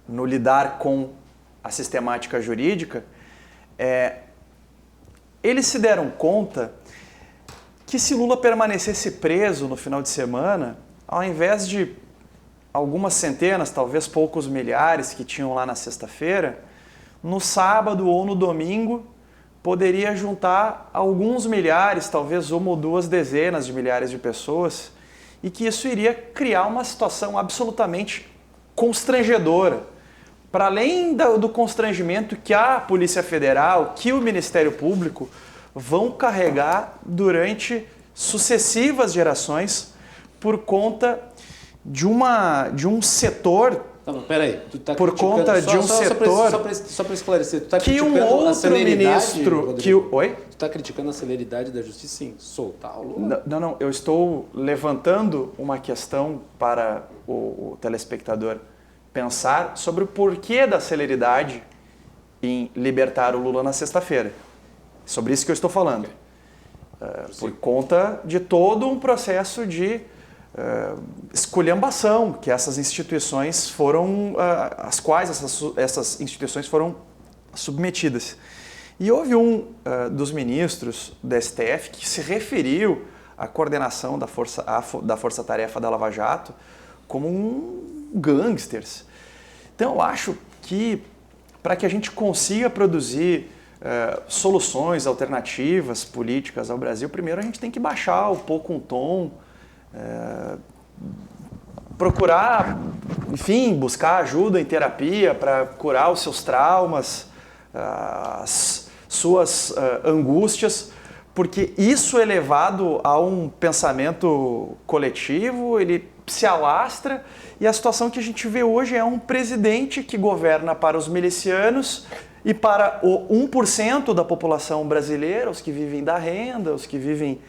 no lidar com a sistemática jurídica, eles se deram conta que se Lula permanecesse preso no final de semana, ao invés de algumas centenas, talvez poucos milhares que tinham lá na sexta-feira, no sábado ou no domingo poderia juntar alguns milhares, talvez uma ou duas dezenas de milhares de pessoas, e que isso iria criar uma situação absolutamente constrangedora. Para além do constrangimento que a Polícia Federal, que o Ministério Público vão carregar durante sucessivas gerações por conta de um setor... Não, peraí, tu tá por conta de um setor... Só para esclarecer, tu está que criticando um outro a celeridade, ministro... Oi? Tu está criticando a celeridade da justiça em soltar o Lula? Não, eu estou levantando uma questão para o telespectador pensar sobre o porquê da celeridade em libertar o Lula na sexta-feira. Sobre isso que eu estou falando. Por conta de todo um processo de esculhambação que essas instituições foram, às quais essas instituições foram submetidas. E houve um dos ministros do STF que se referiu à coordenação da Força-Tarefa da Lava Jato como gangsters. Então eu acho que para que a gente consiga produzir soluções alternativas políticas ao Brasil, primeiro a gente tem que baixar um pouco um tom, procurar, enfim, buscar ajuda em terapia para curar os seus traumas, as suas angústias, porque isso elevado a um pensamento coletivo, ele se alastra, e a situação que a gente vê hoje é um presidente que governa para os milicianos e para o 1% da população brasileira, os que vivem da renda, os que vivem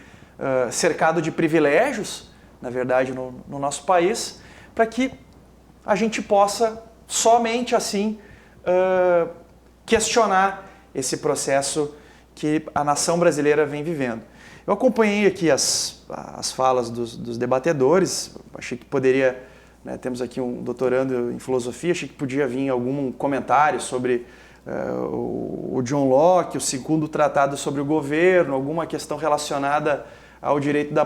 cercado de privilégios, na verdade, no nosso país, para que a gente possa somente assim questionar esse processo que a nação brasileira vem vivendo. Eu acompanhei aqui as falas dos debatedores, achei que poderia, né, temos aqui um doutorando em filosofia, achei que podia vir algum comentário sobre o John Locke, o segundo tratado sobre o governo, alguma questão relacionada ao direito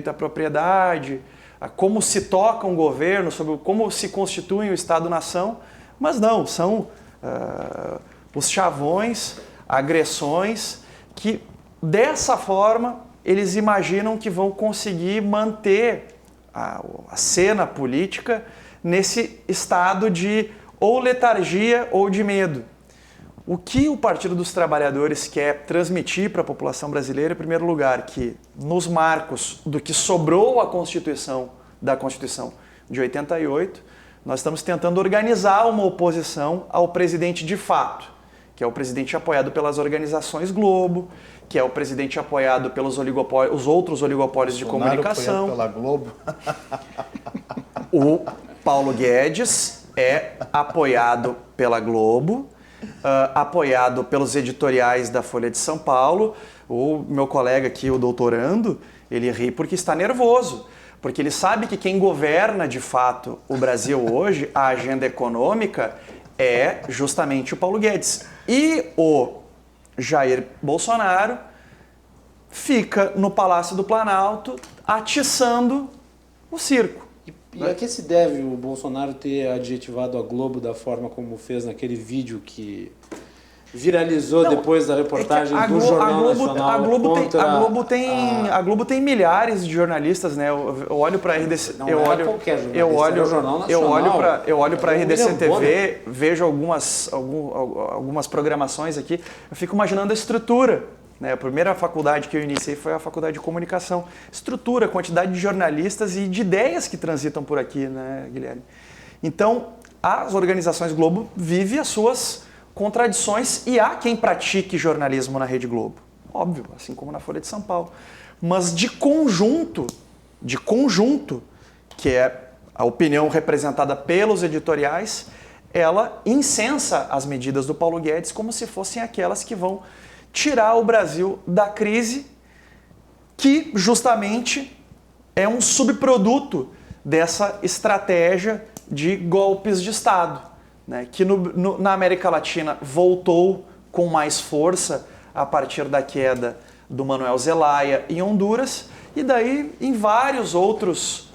à propriedade, a como se toca um governo, sobre como se constitui o Estado-nação, mas não, são os chavões, agressões, que dessa forma eles imaginam que vão conseguir manter a cena política nesse estado de ou letargia ou de medo. O que o Partido dos Trabalhadores quer transmitir para a população brasileira, em primeiro lugar, que nos marcos do que sobrou da Constituição de 88, nós estamos tentando organizar uma oposição ao presidente de fato, que é o presidente apoiado pelas organizações Globo, que é o presidente apoiado pelos os outros oligopólios de comunicação. Pela Globo. O Paulo Guedes é apoiado pela Globo, apoiado pelos editoriais da Folha de São Paulo. O meu colega aqui, o doutorando, ele ri porque está nervoso, porque ele sabe que quem governa de fato o Brasil hoje, a agenda econômica, é justamente o Paulo Guedes. E o Jair Bolsonaro fica no Palácio do Planalto atiçando o circo. E a que se deve o Bolsonaro ter adjetivado a Globo da forma como fez naquele vídeo que viralizou depois da reportagem do Jornal Nacional? A Globo tem milhares de jornalistas, né? Eu olho para a RDC, eu olho para a RDC TV, vejo algumas programações aqui, eu fico imaginando a estrutura. Né? A primeira faculdade que eu iniciei foi a faculdade de comunicação. Estrutura, quantidade de jornalistas e de ideias que transitam por aqui, né, Guilherme? Então, as organizações Globo vivem as suas contradições e há quem pratique jornalismo na Rede Globo. Óbvio, assim como na Folha de São Paulo. Mas de conjunto, que é a opinião representada pelos editoriais, ela incensa as medidas do Paulo Guedes como se fossem aquelas que vão tirar o Brasil da crise, que justamente é um subproduto dessa estratégia de golpes de Estado, né, que na América Latina voltou com mais força a partir da queda do Manuel Zelaya em Honduras, e daí em vários outros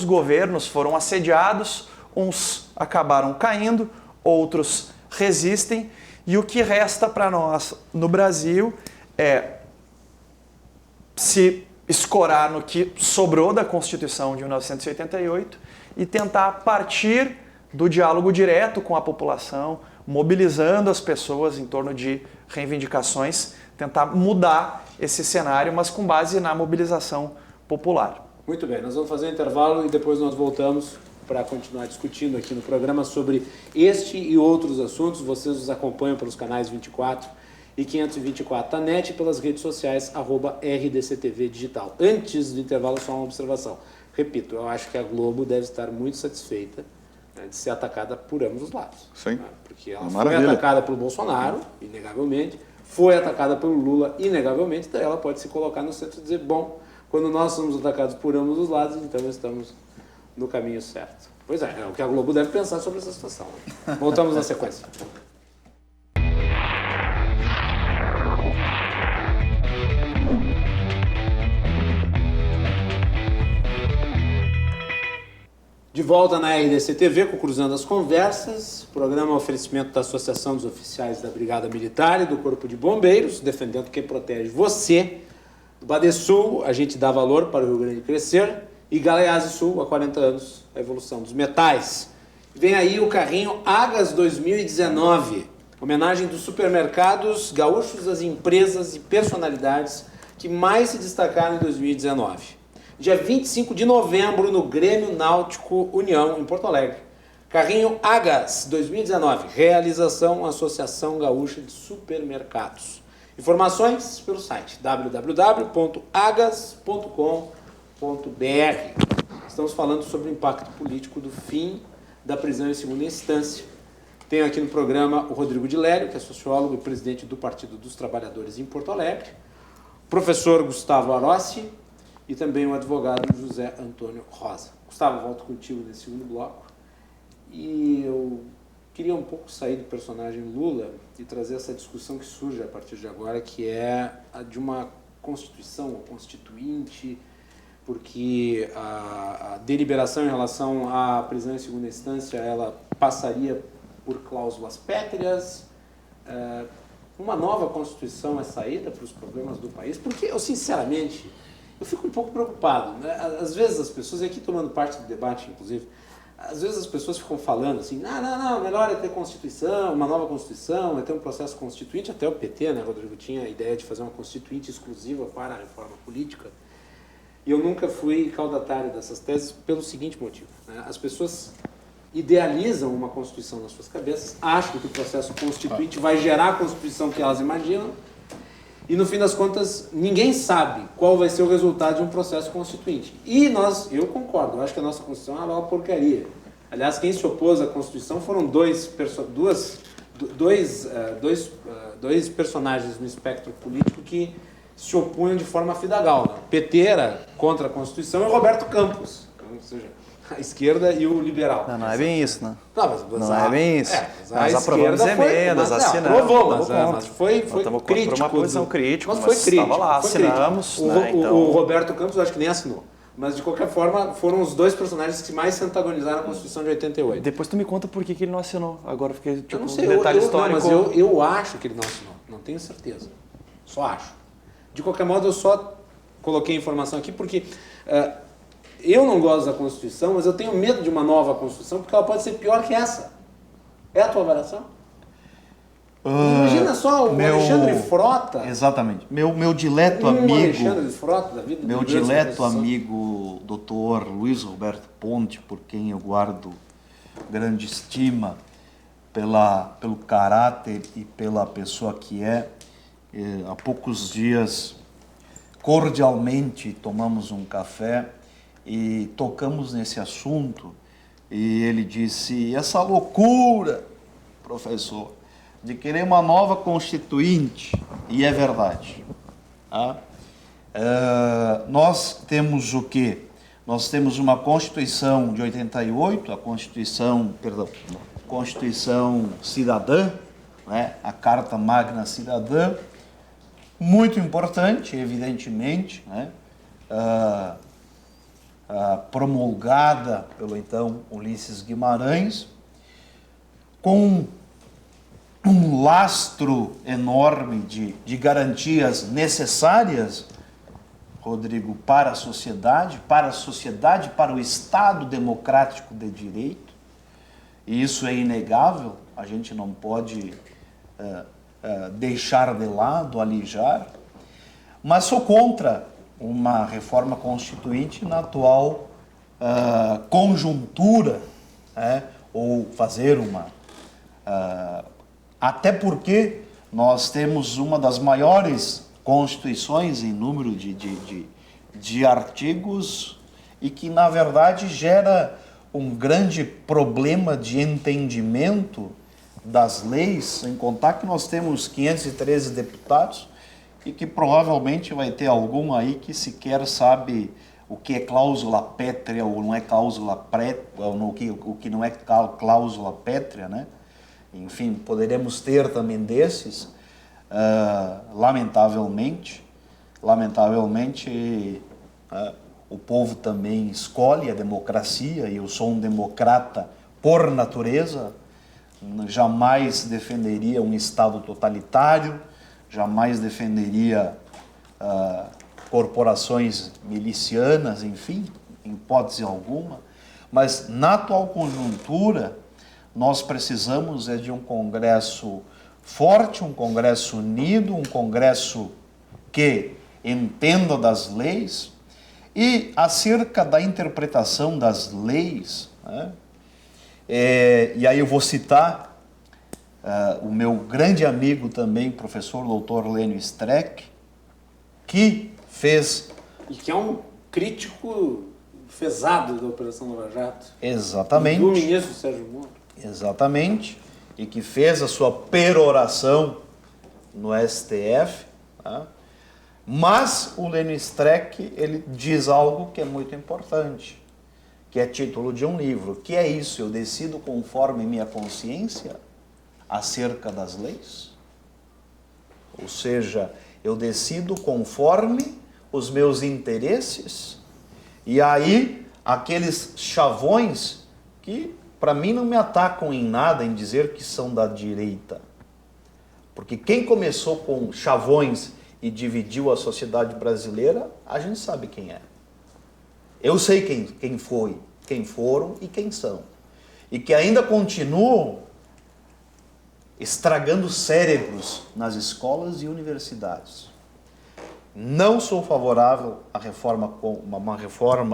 governos foram assediados, uns acabaram caindo, outros resistem, e o que resta para nós no Brasil é se escorar no que sobrou da Constituição de 1988 e tentar partir do diálogo direto com a população, mobilizando as pessoas em torno de reivindicações, tentar mudar esse cenário, mas com base na mobilização popular. Muito bem, nós vamos fazer um intervalo e depois nós voltamos para continuar discutindo aqui no programa sobre este e outros assuntos. Vocês nos acompanham pelos canais 24 e 524 da NET e pelas redes sociais @RDCTV Digital. Antes do intervalo, só uma observação. Repito, eu acho que a Globo deve estar muito satisfeita, né, de ser atacada por ambos os lados. Sim. Né, porque ela foi atacada pelo Bolsonaro, inegavelmente, foi atacada pelo Lula, inegavelmente, daí ela pode se colocar no centro e dizer, bom, quando nós somos atacados por ambos os lados, então estamos no caminho certo. Pois é o que a Globo deve pensar sobre essa situação. Voltamos na sequência. De volta na RDC TV com Cruzando as Conversas, programa oferecimento da Associação dos Oficiais da Brigada Militar e do Corpo de Bombeiros, defendendo quem protege você. Do Badesul, a gente dá valor para o Rio Grande crescer, e Galeazzi Sul, há 40 anos, a evolução dos metais. Vem aí o carrinho Agas 2019, homenagem dos supermercados gaúchos às empresas e personalidades que mais se destacaram em 2019. Dia 25 de novembro, no Grêmio Náutico União, em Porto Alegre. Carrinho Agas 2019, realização Associação Gaúcha de Supermercados. Informações pelo site www.agas.com.br. Estamos falando sobre o impacto político do fim da prisão em segunda instância. Tenho aqui no programa o Rodrigo de Lério, que é sociólogo e presidente do Partido dos Trabalhadores em Porto Alegre, o professor Gustavo Arossi, e também o advogado José Antônio Rosa. Gustavo, volto contigo nesse segundo bloco. E eu queria um pouco sair do personagem Lula e trazer essa discussão que surge a partir de agora, que é a de uma Constituição, ou Constituinte, porque a deliberação em relação à prisão em segunda instância, ela passaria por cláusulas pétreas. Uma nova Constituição é saída para os problemas do país? Porque eu, sinceramente, eu fico um pouco preocupado, né? Às vezes as pessoas, e aqui tomando parte do debate, inclusive, às vezes as pessoas ficam falando assim, não, melhor é ter Constituição, uma nova Constituição, é ter um processo constituinte. Até o PT, né, Rodrigo, tinha a ideia de fazer uma Constituinte exclusiva para a reforma política. E eu nunca fui caudatário dessas teses pelo seguinte motivo, né? As pessoas idealizam uma Constituição nas suas cabeças, acham que o processo constituinte vai gerar a Constituição que elas imaginam, e no fim das contas ninguém sabe qual vai ser o resultado de um processo constituinte. E eu concordo, eu acho que a nossa Constituição é uma porcaria. Aliás, quem se opôs à Constituição foram dois personagens no espectro político que se opunham de forma fidagal, né? O PT era contra a Constituição e o Roberto Campos, ou seja, a esquerda e o liberal. Não é bem isso, né? Não é bem isso. Nós aprovamos emendas, assinamos. Mas foi crítico. Por uma posição crítica, mas foi crítico. Estava lá, assinamos. O Roberto Campos, eu acho que nem assinou. Mas, de qualquer forma, foram os dois personagens que mais se antagonizaram na Constituição de 88. Depois tu me conta por que ele não assinou. Agora eu fiquei, tipo, eu não sei, detalhe histórico. Não, mas eu acho que ele não assinou. Não tenho certeza. Só acho. De qualquer modo, eu só coloquei a informação aqui porque eu não gosto da Constituição, mas eu tenho medo de uma nova Constituição porque ela pode ser pior que essa. É a tua avaliação? Imagina só o Alexandre Frota. Exatamente. Meu dileto amigo. Alexandre Frota da vida. Meu dileto amigo, doutor Luiz Roberto Ponte, por quem eu guardo grande estima pelo caráter e pela pessoa que é. Há poucos dias, cordialmente, tomamos um café e tocamos nesse assunto. E ele disse: essa loucura, professor, de querer uma nova Constituinte, e é verdade. Tá? Nós temos o quê? Nós temos uma Constituição de 88, a Constituição Cidadã, né? A Carta Magna Cidadã, muito importante, evidentemente, né? Promulgada pelo então Ulisses Guimarães, com um lastro enorme de garantias necessárias, Rodrigo, para a sociedade, para o Estado democrático de direito, e isso é inegável, a gente não pode deixar de lado, alijar, mas sou contra uma reforma constituinte na atual conjuntura, ou fazer uma... até porque nós temos uma das maiores constituições em número de artigos e que, na verdade, gera um grande problema de entendimento das leis, sem contar que nós temos 513 deputados e que provavelmente vai ter algum aí que sequer sabe o que é cláusula pétrea ou não é cláusula o que não é cláusula pétrea, né? Enfim, poderemos ter também desses, lamentavelmente, o povo também escolhe a democracia, e eu sou um democrata por natureza, jamais defenderia um Estado totalitário, jamais defenderia corporações milicianas, enfim, em hipótese alguma, mas na atual conjuntura nós precisamos de um Congresso forte, um Congresso unido, um Congresso que entenda das leis. E acerca da interpretação das leis, né, e aí eu vou citar o meu grande amigo também, professor Dr. Lênio Streck, que fez... E que é um crítico pesado da Operação Lava Jato. Exatamente. Do ministro Sérgio Moro. Exatamente. E que fez a sua peroração no STF, tá? Mas o Lênio Streck, ele diz algo que é muito importante, que é título de um livro, que é isso: eu decido conforme minha consciência acerca das leis. Ou seja, eu decido conforme os meus interesses. E aí, aqueles chavões que, para mim, não me atacam em nada em dizer que são da direita. Porque quem começou com chavões e dividiu a sociedade brasileira, a gente sabe quem é. Eu sei quem foi, quem foram e quem são. E que ainda continuam estragando cérebros nas escolas e universidades. Não sou favorável à reforma,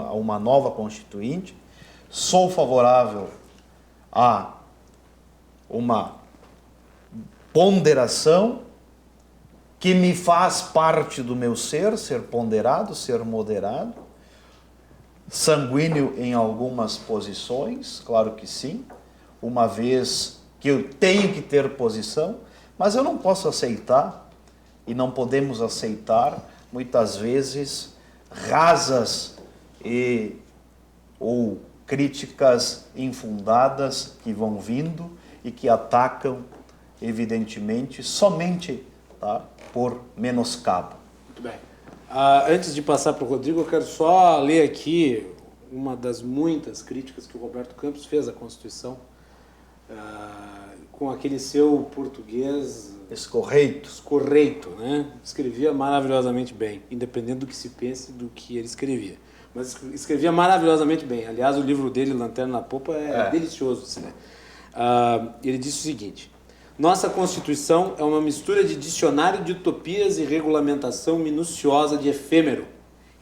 a uma nova Constituinte. Sou favorável a uma ponderação que me faz parte do meu ser ponderado, ser moderado, sanguíneo em algumas posições, claro que sim, uma vez que eu tenho que ter posição, mas eu não posso aceitar, e não podemos aceitar, muitas vezes, rasas ou críticas infundadas que vão vindo e que atacam, evidentemente, somente, tá, por menoscabo. Muito bem. Antes de passar para o Rodrigo, eu quero só ler aqui uma das muitas críticas que o Roberto Campos fez à Constituição, com aquele seu português... Escorreito, né? Escrevia maravilhosamente bem, independente do que se pense do que ele escrevia. Mas escrevia maravilhosamente bem. Aliás, o livro dele, Lanterna na Popa, é delicioso. Assim, né? Ele disse o seguinte: nossa Constituição é uma mistura de dicionário de utopias e regulamentação minuciosa de efêmero.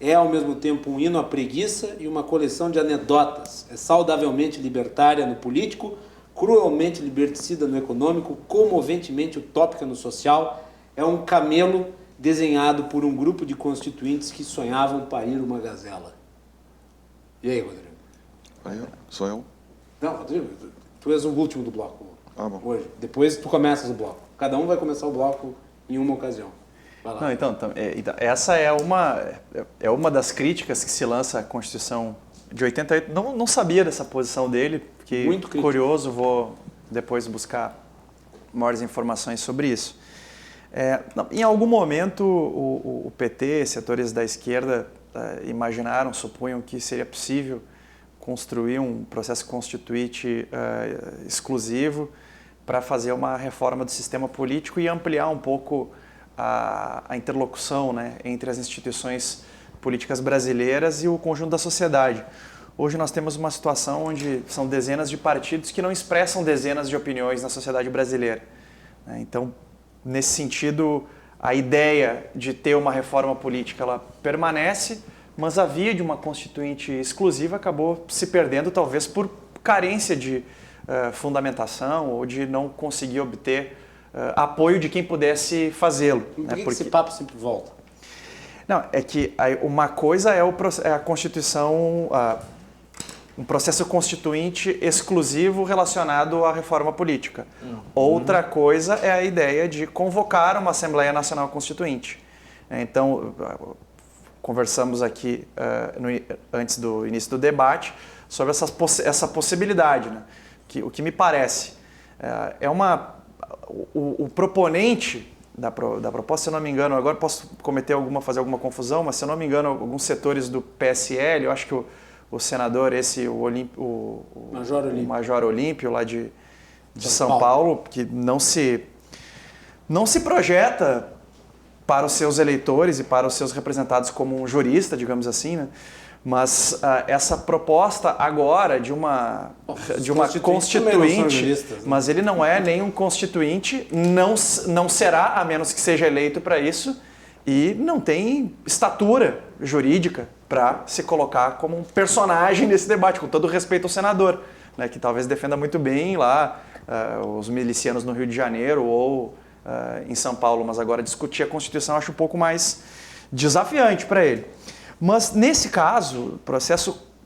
É, ao mesmo tempo, um hino à preguiça e uma coleção de anedotas. É saudavelmente libertária no político, cruelmente liberticida no econômico, comoventemente utópica no social. É um camelo desenhado por um grupo de constituintes que sonhavam parir uma gazela. E aí, Rodrigo? Sou eu? Não, Rodrigo, tu és o último do bloco. Bom. Hoje. Depois tu começas o bloco. Cada um vai começar o bloco em uma ocasião. Vai lá. Não, então, essa é uma das críticas que se lança à Constituição de 88. Não sabia dessa posição dele, fiquei muito curioso, vou depois buscar maiores informações sobre isso. Em algum momento o PT, setores da esquerda, imaginaram, supunham que seria possível construir um processo constituinte exclusivo para fazer uma reforma do sistema político e ampliar um pouco a interlocução, né, entre as instituições políticas brasileiras e o conjunto da sociedade. Hoje nós temos uma situação onde são dezenas de partidos que não expressam dezenas de opiniões na sociedade brasileira. Então, nesse sentido, a ideia de ter uma reforma política ela permanece, mas a via de uma constituinte exclusiva acabou se perdendo, talvez por carência de fundamentação ou de não conseguir obter apoio de quem pudesse fazê-lo. Por que esse papo sempre volta? Não, é que uma coisa é a Constituição, um processo constituinte exclusivo relacionado à reforma política. Outra coisa é a ideia de convocar uma Assembleia Nacional Constituinte. Então, conversamos aqui antes do início do debate sobre essa possibilidade, né? O que me parece o proponente da proposta, se eu não me engano, agora posso fazer alguma confusão, mas se eu não me engano, alguns setores do PSL, eu acho que o senador, o Major Olímpio, lá de São Paulo, que não se projeta para os seus eleitores e para os seus representados como um jurista, digamos assim, né? Mas essa proposta agora de uma constituinte, mas ele não é nem um constituinte, não será, a menos que seja eleito para isso, e não tem estatura jurídica para se colocar como um personagem nesse debate, com todo respeito ao senador, né, que talvez defenda muito bem lá os milicianos no Rio de Janeiro ou em São Paulo, mas agora discutir a Constituição eu acho um pouco mais desafiante para ele. Mas, nesse caso,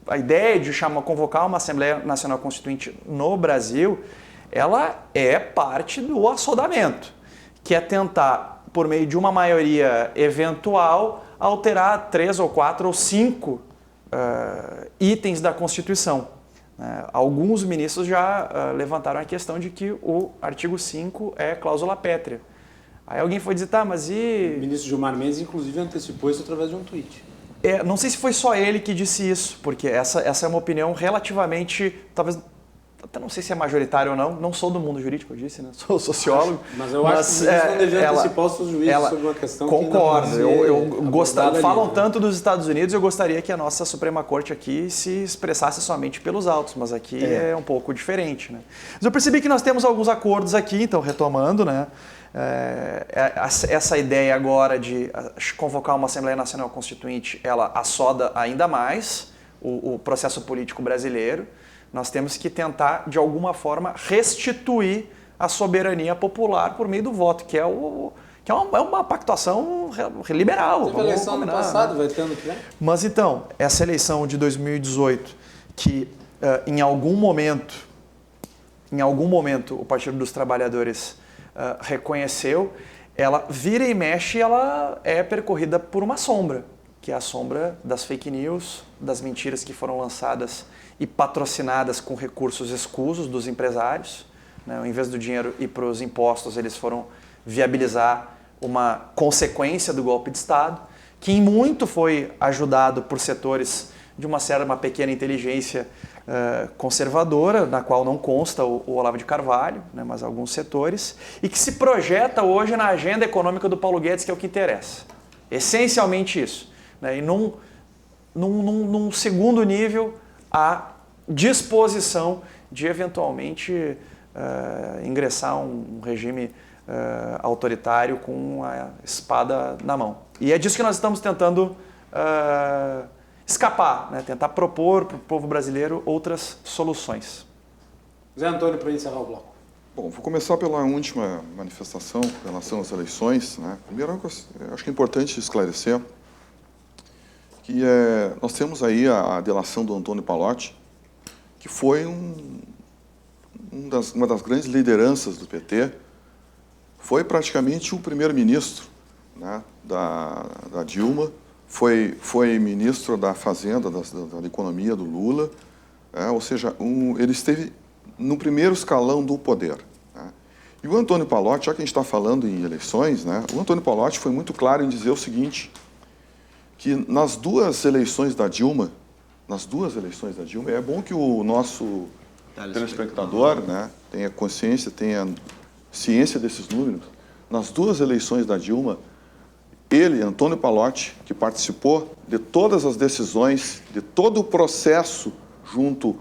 a ideia de convocar uma Assembleia Nacional Constituinte no Brasil, ela é parte do assodamento, que é tentar, por meio de uma maioria eventual, alterar 3 ou 4 ou 5 itens da Constituição. Alguns ministros já levantaram a questão de que o artigo 5 é cláusula pétrea. Aí alguém foi dizer, mas e... O ministro Gilmar Mendes, inclusive, antecipou isso através de um tweet. Não sei se foi só ele que disse isso, porque essa é uma opinião relativamente, talvez, até não sei se é majoritária ou não sou do mundo jurídico, eu disse, né? Sou sociólogo. Mas eu acho que eles não deviam antecipar os seus juízes sobre uma questão concordo, que não falam tanto dos Estados Unidos, eu gostaria que a nossa Suprema Corte aqui se expressasse somente pelos autos, mas aqui é um pouco diferente, né? Mas eu percebi que nós temos alguns acordos aqui, então retomando, né? Essa ideia agora de convocar uma Assembleia Nacional Constituinte, ela assoda ainda mais o processo político brasileiro. Nós temos que tentar, de alguma forma, restituir a soberania popular por meio do voto, que é uma pactuação liberal. Teve a eleição no passado, vai ter ano que vem? Mas então, essa eleição de 2018, que em algum momento o Partido dos Trabalhadores reconheceu, ela vira e mexe, ela é percorrida por uma sombra, que é a sombra das fake news, das mentiras que foram lançadas e patrocinadas com recursos escusos dos empresários, né? Em vez do dinheiro ir para os impostos, eles foram viabilizar uma consequência do golpe de Estado, que em muito foi ajudado por setores de uma pequena inteligência conservadora, na qual não consta o Olavo de Carvalho, né, mas alguns setores, e que se projeta hoje na agenda econômica do Paulo Guedes, que é o que interessa. Essencialmente isso. Né, e num segundo nível, a disposição de eventualmente ingressar um regime autoritário com a espada na mão. E é disso que nós estamos tentando escapar, né? Tentar propor para o povo brasileiro outras soluções. Zé Antônio, para encerrar o bloco. Bom, vou começar pela última manifestação em relação às eleições, né? Primeiro, acho que é importante esclarecer que nós temos aí a delação do Antônio Pallotti, que foi uma das grandes lideranças do PT, foi praticamente o primeiro-ministro, né, da Dilma, foi ministro da Fazenda, da Economia do Lula, ou seja, ele esteve no primeiro escalão do poder. Né? E o Antônio Pallotti, já que a gente está falando em eleições, né, o Antônio Pallotti foi muito claro em dizer o seguinte, que nas duas eleições da Dilma, é bom que o nosso telespectador, né, tenha consciência, tenha ciência desses números, nas duas eleições da Dilma, ele, Antônio Pallotti, que participou de todas as decisões, de todo o processo junto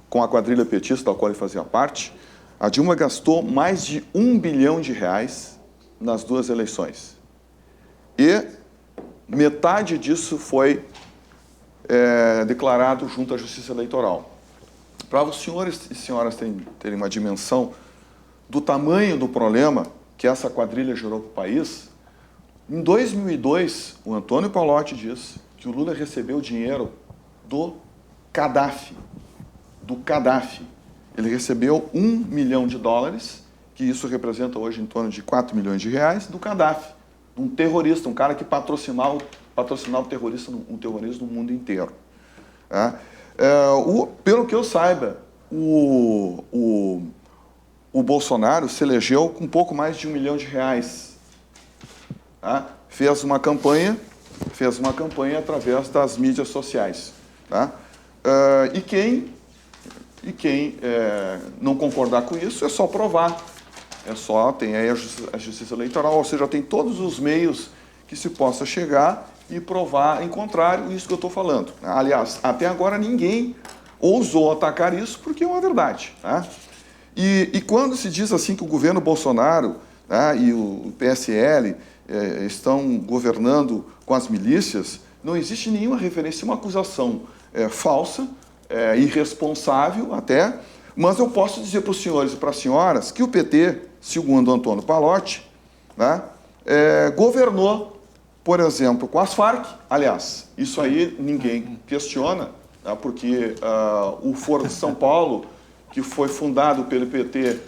com a quadrilha petista, da qual ele fazia parte, a Dilma gastou mais de R$1 bilhão nas duas eleições. E metade disso foi declarado junto à Justiça Eleitoral. Para os senhores e senhoras terem uma dimensão do tamanho do problema que essa quadrilha gerou para o país, em 2002, o Antônio Pallotti diz que o Lula recebeu dinheiro do Gaddafi. Ele recebeu $1 milhão, que isso representa hoje em torno de R$4 milhões, do Gaddafi. um terrorista, um cara que patrocinava o terrorismo no mundo inteiro. Tá? Pelo que eu saiba, o Bolsonaro se elegeu com um pouco mais de R$1 milhão. Tá? Fez uma campanha através das mídias sociais. Tá? E quem não concordar com isso é só provar. Tem aí a justiça eleitoral, ou seja, tem todos os meios que se possa chegar e provar em contrário isso que eu estou falando. Aliás, até agora ninguém ousou atacar isso porque é uma verdade. Tá? E quando se diz assim que o governo Bolsonaro, tá, e o PSL estão governando com as milícias, não existe nenhuma referência, uma acusação falsa, irresponsável até, mas eu posso dizer para os senhores e para as senhoras que o PT, segundo Antônio Pallotti, né, governou, por exemplo, com as Farc. Aliás, isso aí ninguém questiona, né, porque o Foro de São Paulo, que foi fundado pelo PT,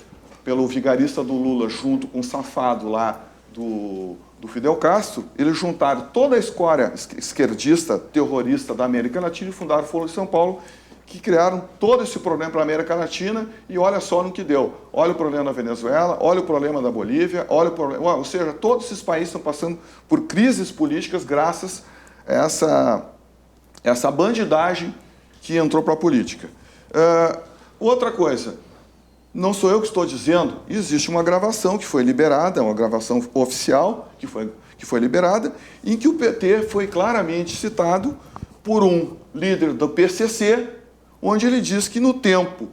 pelo vigarista do Lula, junto com o safado lá do Fidel Castro, eles juntaram toda a escória esquerdista, terrorista da América Latina e fundaram o Foro de São Paulo, que criaram todo esse problema para a América Latina, e olha só no que deu. Olha o problema da Venezuela, olha o problema da Bolívia, olha o problema... Ou seja, todos esses países estão passando por crises políticas graças a essa bandidagem que entrou para a política. Outra coisa, não sou eu que estou dizendo, existe uma gravação que foi liberada, uma gravação oficial que foi liberada, em que o PT foi claramente citado por um líder do PCC, onde ele diz que no tempo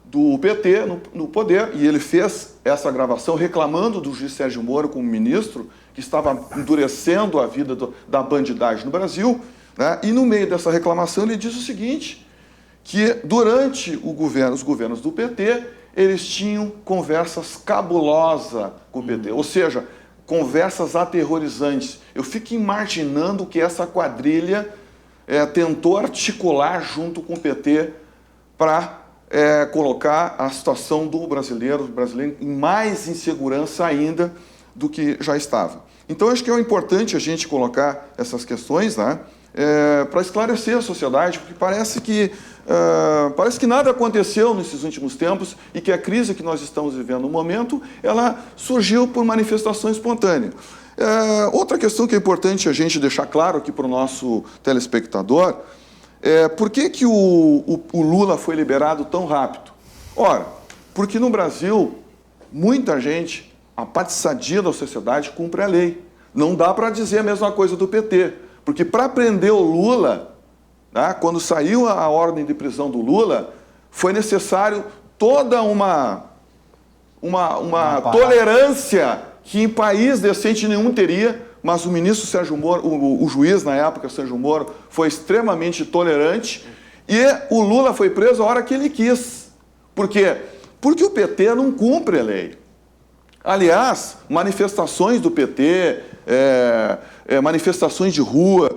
do PT, no poder, e ele fez essa gravação reclamando do juiz Sérgio Moro como ministro, que estava endurecendo a vida da bandidagem no Brasil, né? E no meio dessa reclamação ele diz o seguinte, que durante os governos do PT, eles tinham conversas cabulosas com o PT, ou seja, conversas aterrorizantes. Eu fico imaginando que essa quadrilha tentou articular junto com o PT para colocar a situação do brasileiro em mais insegurança ainda do que já estava. Então, acho que é importante a gente colocar essas questões, né, para esclarecer a sociedade, porque parece que nada aconteceu nesses últimos tempos e que a crise que nós estamos vivendo no momento, ela surgiu por manifestação espontânea. Outra questão que é importante a gente deixar claro aqui para o nosso telespectador por que o Lula foi liberado tão rápido? Ora, porque no Brasil, muita gente, a parte sadia da sociedade, cumpre a lei. Não dá para dizer a mesma coisa do PT, porque para prender o Lula, né, quando saiu a ordem de prisão do Lula, foi necessário toda uma tolerância que em país decente nenhum teria, mas o ministro Sérgio Moro, o juiz na época, Sérgio Moro, foi extremamente tolerante e o Lula foi preso a hora que ele quis. Por quê? Porque o PT não cumpre a lei. Aliás, manifestações do PT, manifestações de rua,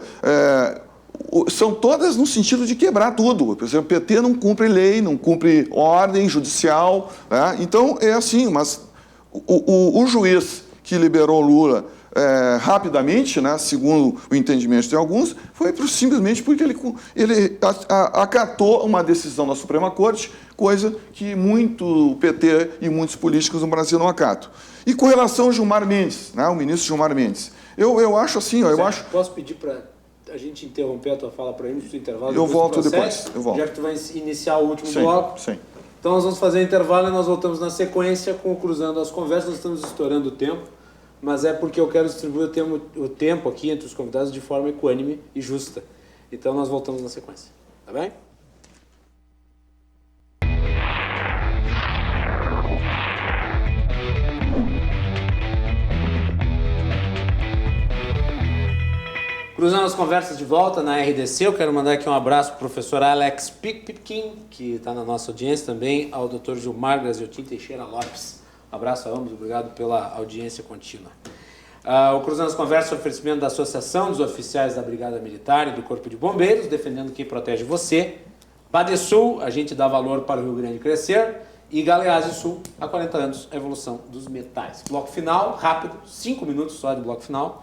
são todas no sentido de quebrar tudo. Por exemplo, o PT não cumpre lei, não cumpre ordem judicial, né? Então, é assim, mas o juiz que liberou Lula rapidamente, né, segundo o entendimento de alguns, foi simplesmente porque ele acatou uma decisão da Suprema Corte, coisa que muito PT e muitos políticos no Brasil não acatam. E com relação ao Gilmar Mendes, né, o ministro Gilmar Mendes, eu acho assim... Posso pedir para a gente interromper a tua fala para irmos do intervalo? Eu volto depois. Já que tu vai iniciar o último bloco? Sim. Então nós vamos fazer o intervalo e nós voltamos na sequência com o Cruzando as Conversas. Nós estamos estourando o tempo, mas é porque eu quero distribuir o tempo aqui entre os convidados de forma equânime e justa. Então nós voltamos na sequência. Tá bem? Cruzando as Conversas de volta na RDC, eu quero mandar aqui um abraço para o professor Alex Pipkin, que está na nossa audiência também, ao Dr. Gilmar Graziotin Teixeira Lopes. Um abraço a ambos, obrigado pela audiência contínua. O Cruzando as Conversas é um oferecimento da Associação dos Oficiais da Brigada Militar e do Corpo de Bombeiros, defendendo quem protege você. Badesul, a gente dá valor para o Rio Grande crescer. E Galeazzi Sul, há 40 anos, a evolução dos metais. Bloco final, rápido, 5 minutos só de bloco final.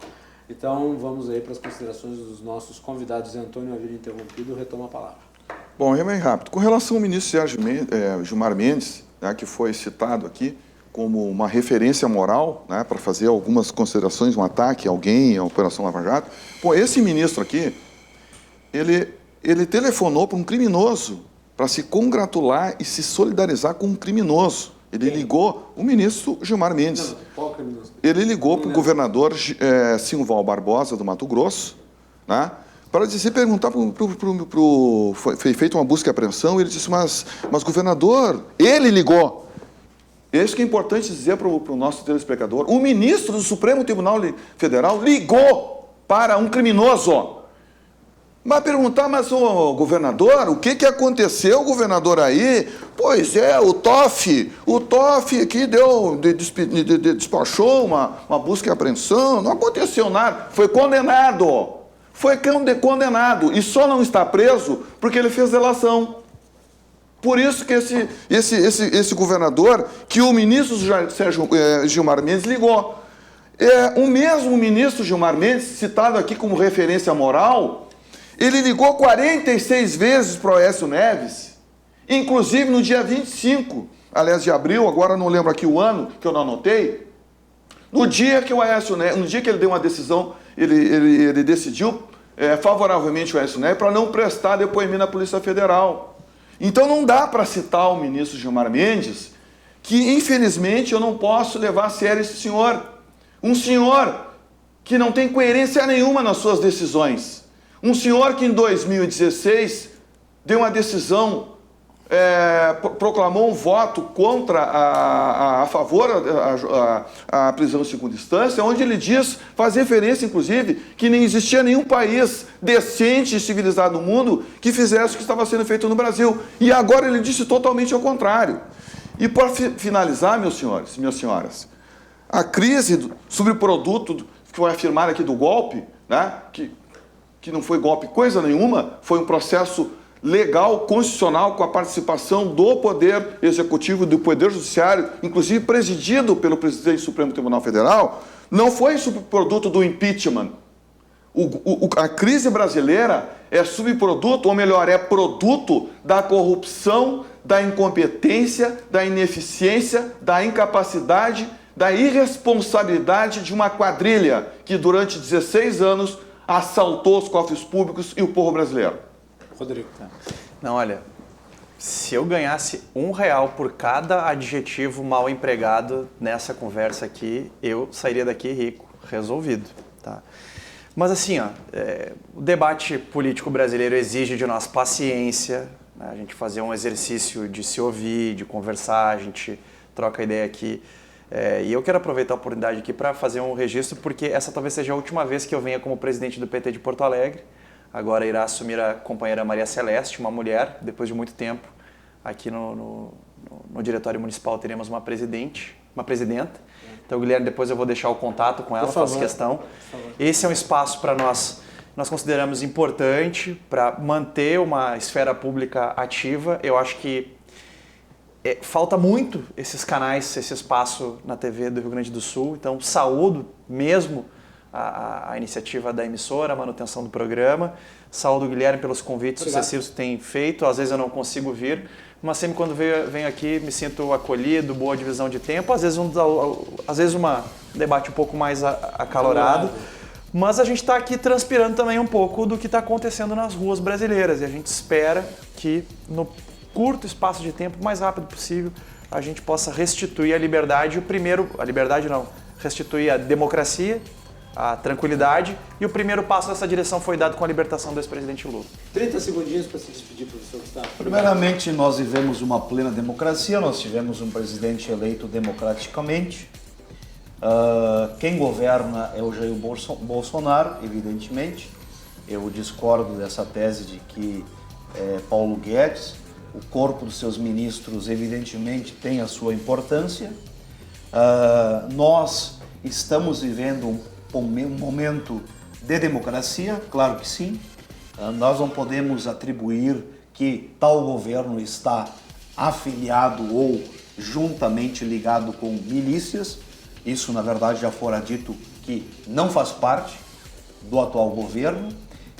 Então vamos aí para as considerações dos nossos convidados. Antônio, havia interrompido, retoma a palavra. Bom, é bem rápido. Com relação ao ministro Gilmar Mendes, né, que foi citado aqui como uma referência moral, né, para fazer algumas considerações, um ataque a alguém, a Operação Lava Jato. Pô, esse ministro aqui, ele telefonou para um criminoso para se congratular e se solidarizar com um criminoso. Ele ligou, o ministro Gilmar Mendes. Qual criminoso? Ele ligou para o governador Silval Barbosa, do Mato Grosso, né, para perguntar foi feita uma busca e apreensão, e ele disse, mas governador, ele ligou. Isso que é importante dizer para o nosso telespectador. O ministro do Supremo Tribunal Federal ligou para um criminoso. Vai perguntar, mas o governador, o que aconteceu, governador, aí? Pois é, o TOF aqui despachou uma busca e apreensão, não aconteceu nada, foi condenado. Foi condenado e só não está preso porque ele fez delação. Por isso que esse governador, que o ministro Gilmar Mendes ligou. O mesmo ministro Gilmar Mendes, citado aqui como referência moral, ele ligou 46 vezes para o Aécio Neves, inclusive no dia 25, aliás, de abril, agora não lembro aqui o ano, que eu não anotei, no dia que o Aécio Neves, no dia que ele deu uma decisão, ele decidiu favoravelmente o Aécio Neves para não prestar depoimento na Polícia Federal. Então não dá para citar o ministro Gilmar Mendes, que infelizmente eu não posso levar a sério esse senhor. Um senhor que não tem coerência nenhuma nas suas decisões. Um senhor que em 2016 deu uma decisão, proclamou um voto contra a favor a prisão em segunda instância, onde ele faz referência, inclusive, que nem existia nenhum país decente e civilizado no mundo que fizesse o que estava sendo feito no Brasil. E agora ele disse totalmente ao contrário. E para finalizar, meus senhores, minhas senhoras, a crise do subproduto que foi afirmado aqui do golpe, né, que não foi golpe coisa nenhuma, foi um processo legal, constitucional, com a participação do Poder Executivo e do Poder Judiciário, inclusive presidido pelo presidente do Supremo Tribunal Federal, não foi subproduto do impeachment. A crise brasileira é subproduto, ou melhor, é produto da corrupção, da incompetência, da ineficiência, da incapacidade, da irresponsabilidade de uma quadrilha que durante 16 anos assaltou os cofres públicos e o povo brasileiro. Rodrigo. Não, olha, se eu ganhasse R$1 por cada adjetivo mal empregado nessa conversa aqui, eu sairia daqui rico, resolvido, tá? Mas assim, o debate político brasileiro exige de nós paciência, né? A gente fazer um exercício de se ouvir, de conversar, a gente troca ideia aqui. E eu quero aproveitar a oportunidade aqui para fazer um registro, porque essa talvez seja a última vez que eu venha como presidente do PT de Porto Alegre. Agora irá assumir a companheira Maria Celeste, uma mulher, depois de muito tempo. Aqui no Diretório Municipal teremos uma presidenta. Então, Guilherme, depois eu vou deixar o contato com ela, faço questão. Esse é um espaço para nós consideramos importante para manter uma esfera pública ativa. Eu acho que falta muito esses canais, esse espaço na TV do Rio Grande do Sul. Então, saúdo mesmo a iniciativa da emissora, a manutenção do programa. Saúdo o Guilherme pelos convites sucessivos que tem feito. Às vezes eu não consigo vir, mas sempre quando venho aqui me sinto acolhido, boa divisão de tempo. Às vezes um debate um pouco mais acalorado. Mas a gente está aqui transpirando também um pouco do que está acontecendo nas ruas brasileiras. E a gente espera que no curto espaço de tempo, o mais rápido possível, a gente possa restituir a liberdade. Restituir a democracia, a tranquilidade, e o primeiro passo nessa direção foi dado com a libertação do ex-presidente Lula. 30 segundinhos para se despedir, professor Gustavo. Primeiramente, nós vivemos uma plena democracia, nós tivemos um presidente eleito democraticamente. Quem governa é o Jair Bolsonaro, evidentemente. Eu discordo dessa tese de que Paulo Guedes. O corpo dos seus ministros, evidentemente, tem a sua importância. Nós estamos vivendo um momento de democracia, claro que sim. Nós não podemos atribuir que tal governo está afiliado ou juntamente ligado com milícias. Isso, na verdade, já fora dito que não faz parte do atual governo.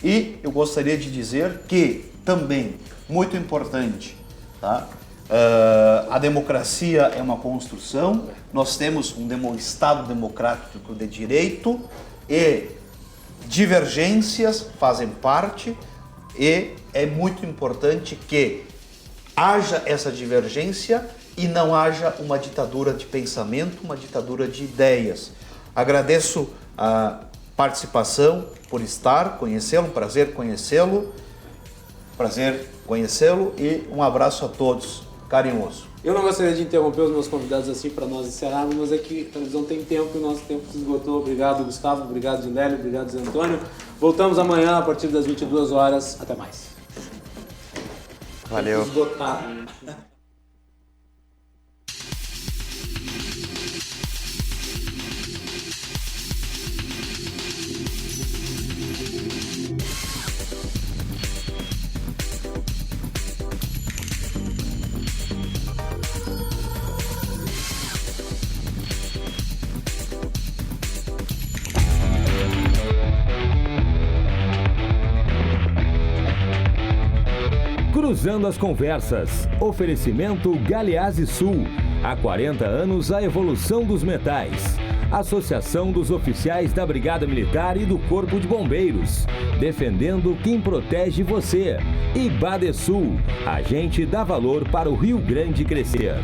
E eu gostaria de dizer que, também, muito importante, tá? A democracia é uma construção, nós temos um Estado democrático de direito e divergências fazem parte, e é muito importante que haja essa divergência e não haja uma ditadura de pensamento, uma ditadura de ideias. Agradeço a participação por estar, conhecê-lo, um prazer conhecê-lo e um abraço a todos, carinhoso. Eu não gostaria de interromper os meus convidados assim para nós encerrarmos, mas é que a televisão tem tempo e o nosso tempo se esgotou. Obrigado, Gustavo, obrigado, Gilélio, obrigado, Zé Antônio. Voltamos amanhã a partir das 22 horas. Até mais. Valeu. Esgotado. Cruzando as conversas. Oferecimento Galeazzi Sul. Há 40 anos a evolução dos metais. Associação dos Oficiais da Brigada Militar e do Corpo de Bombeiros. Defendendo quem protege você. E Badesul. A gente dá valor para o Rio Grande crescer.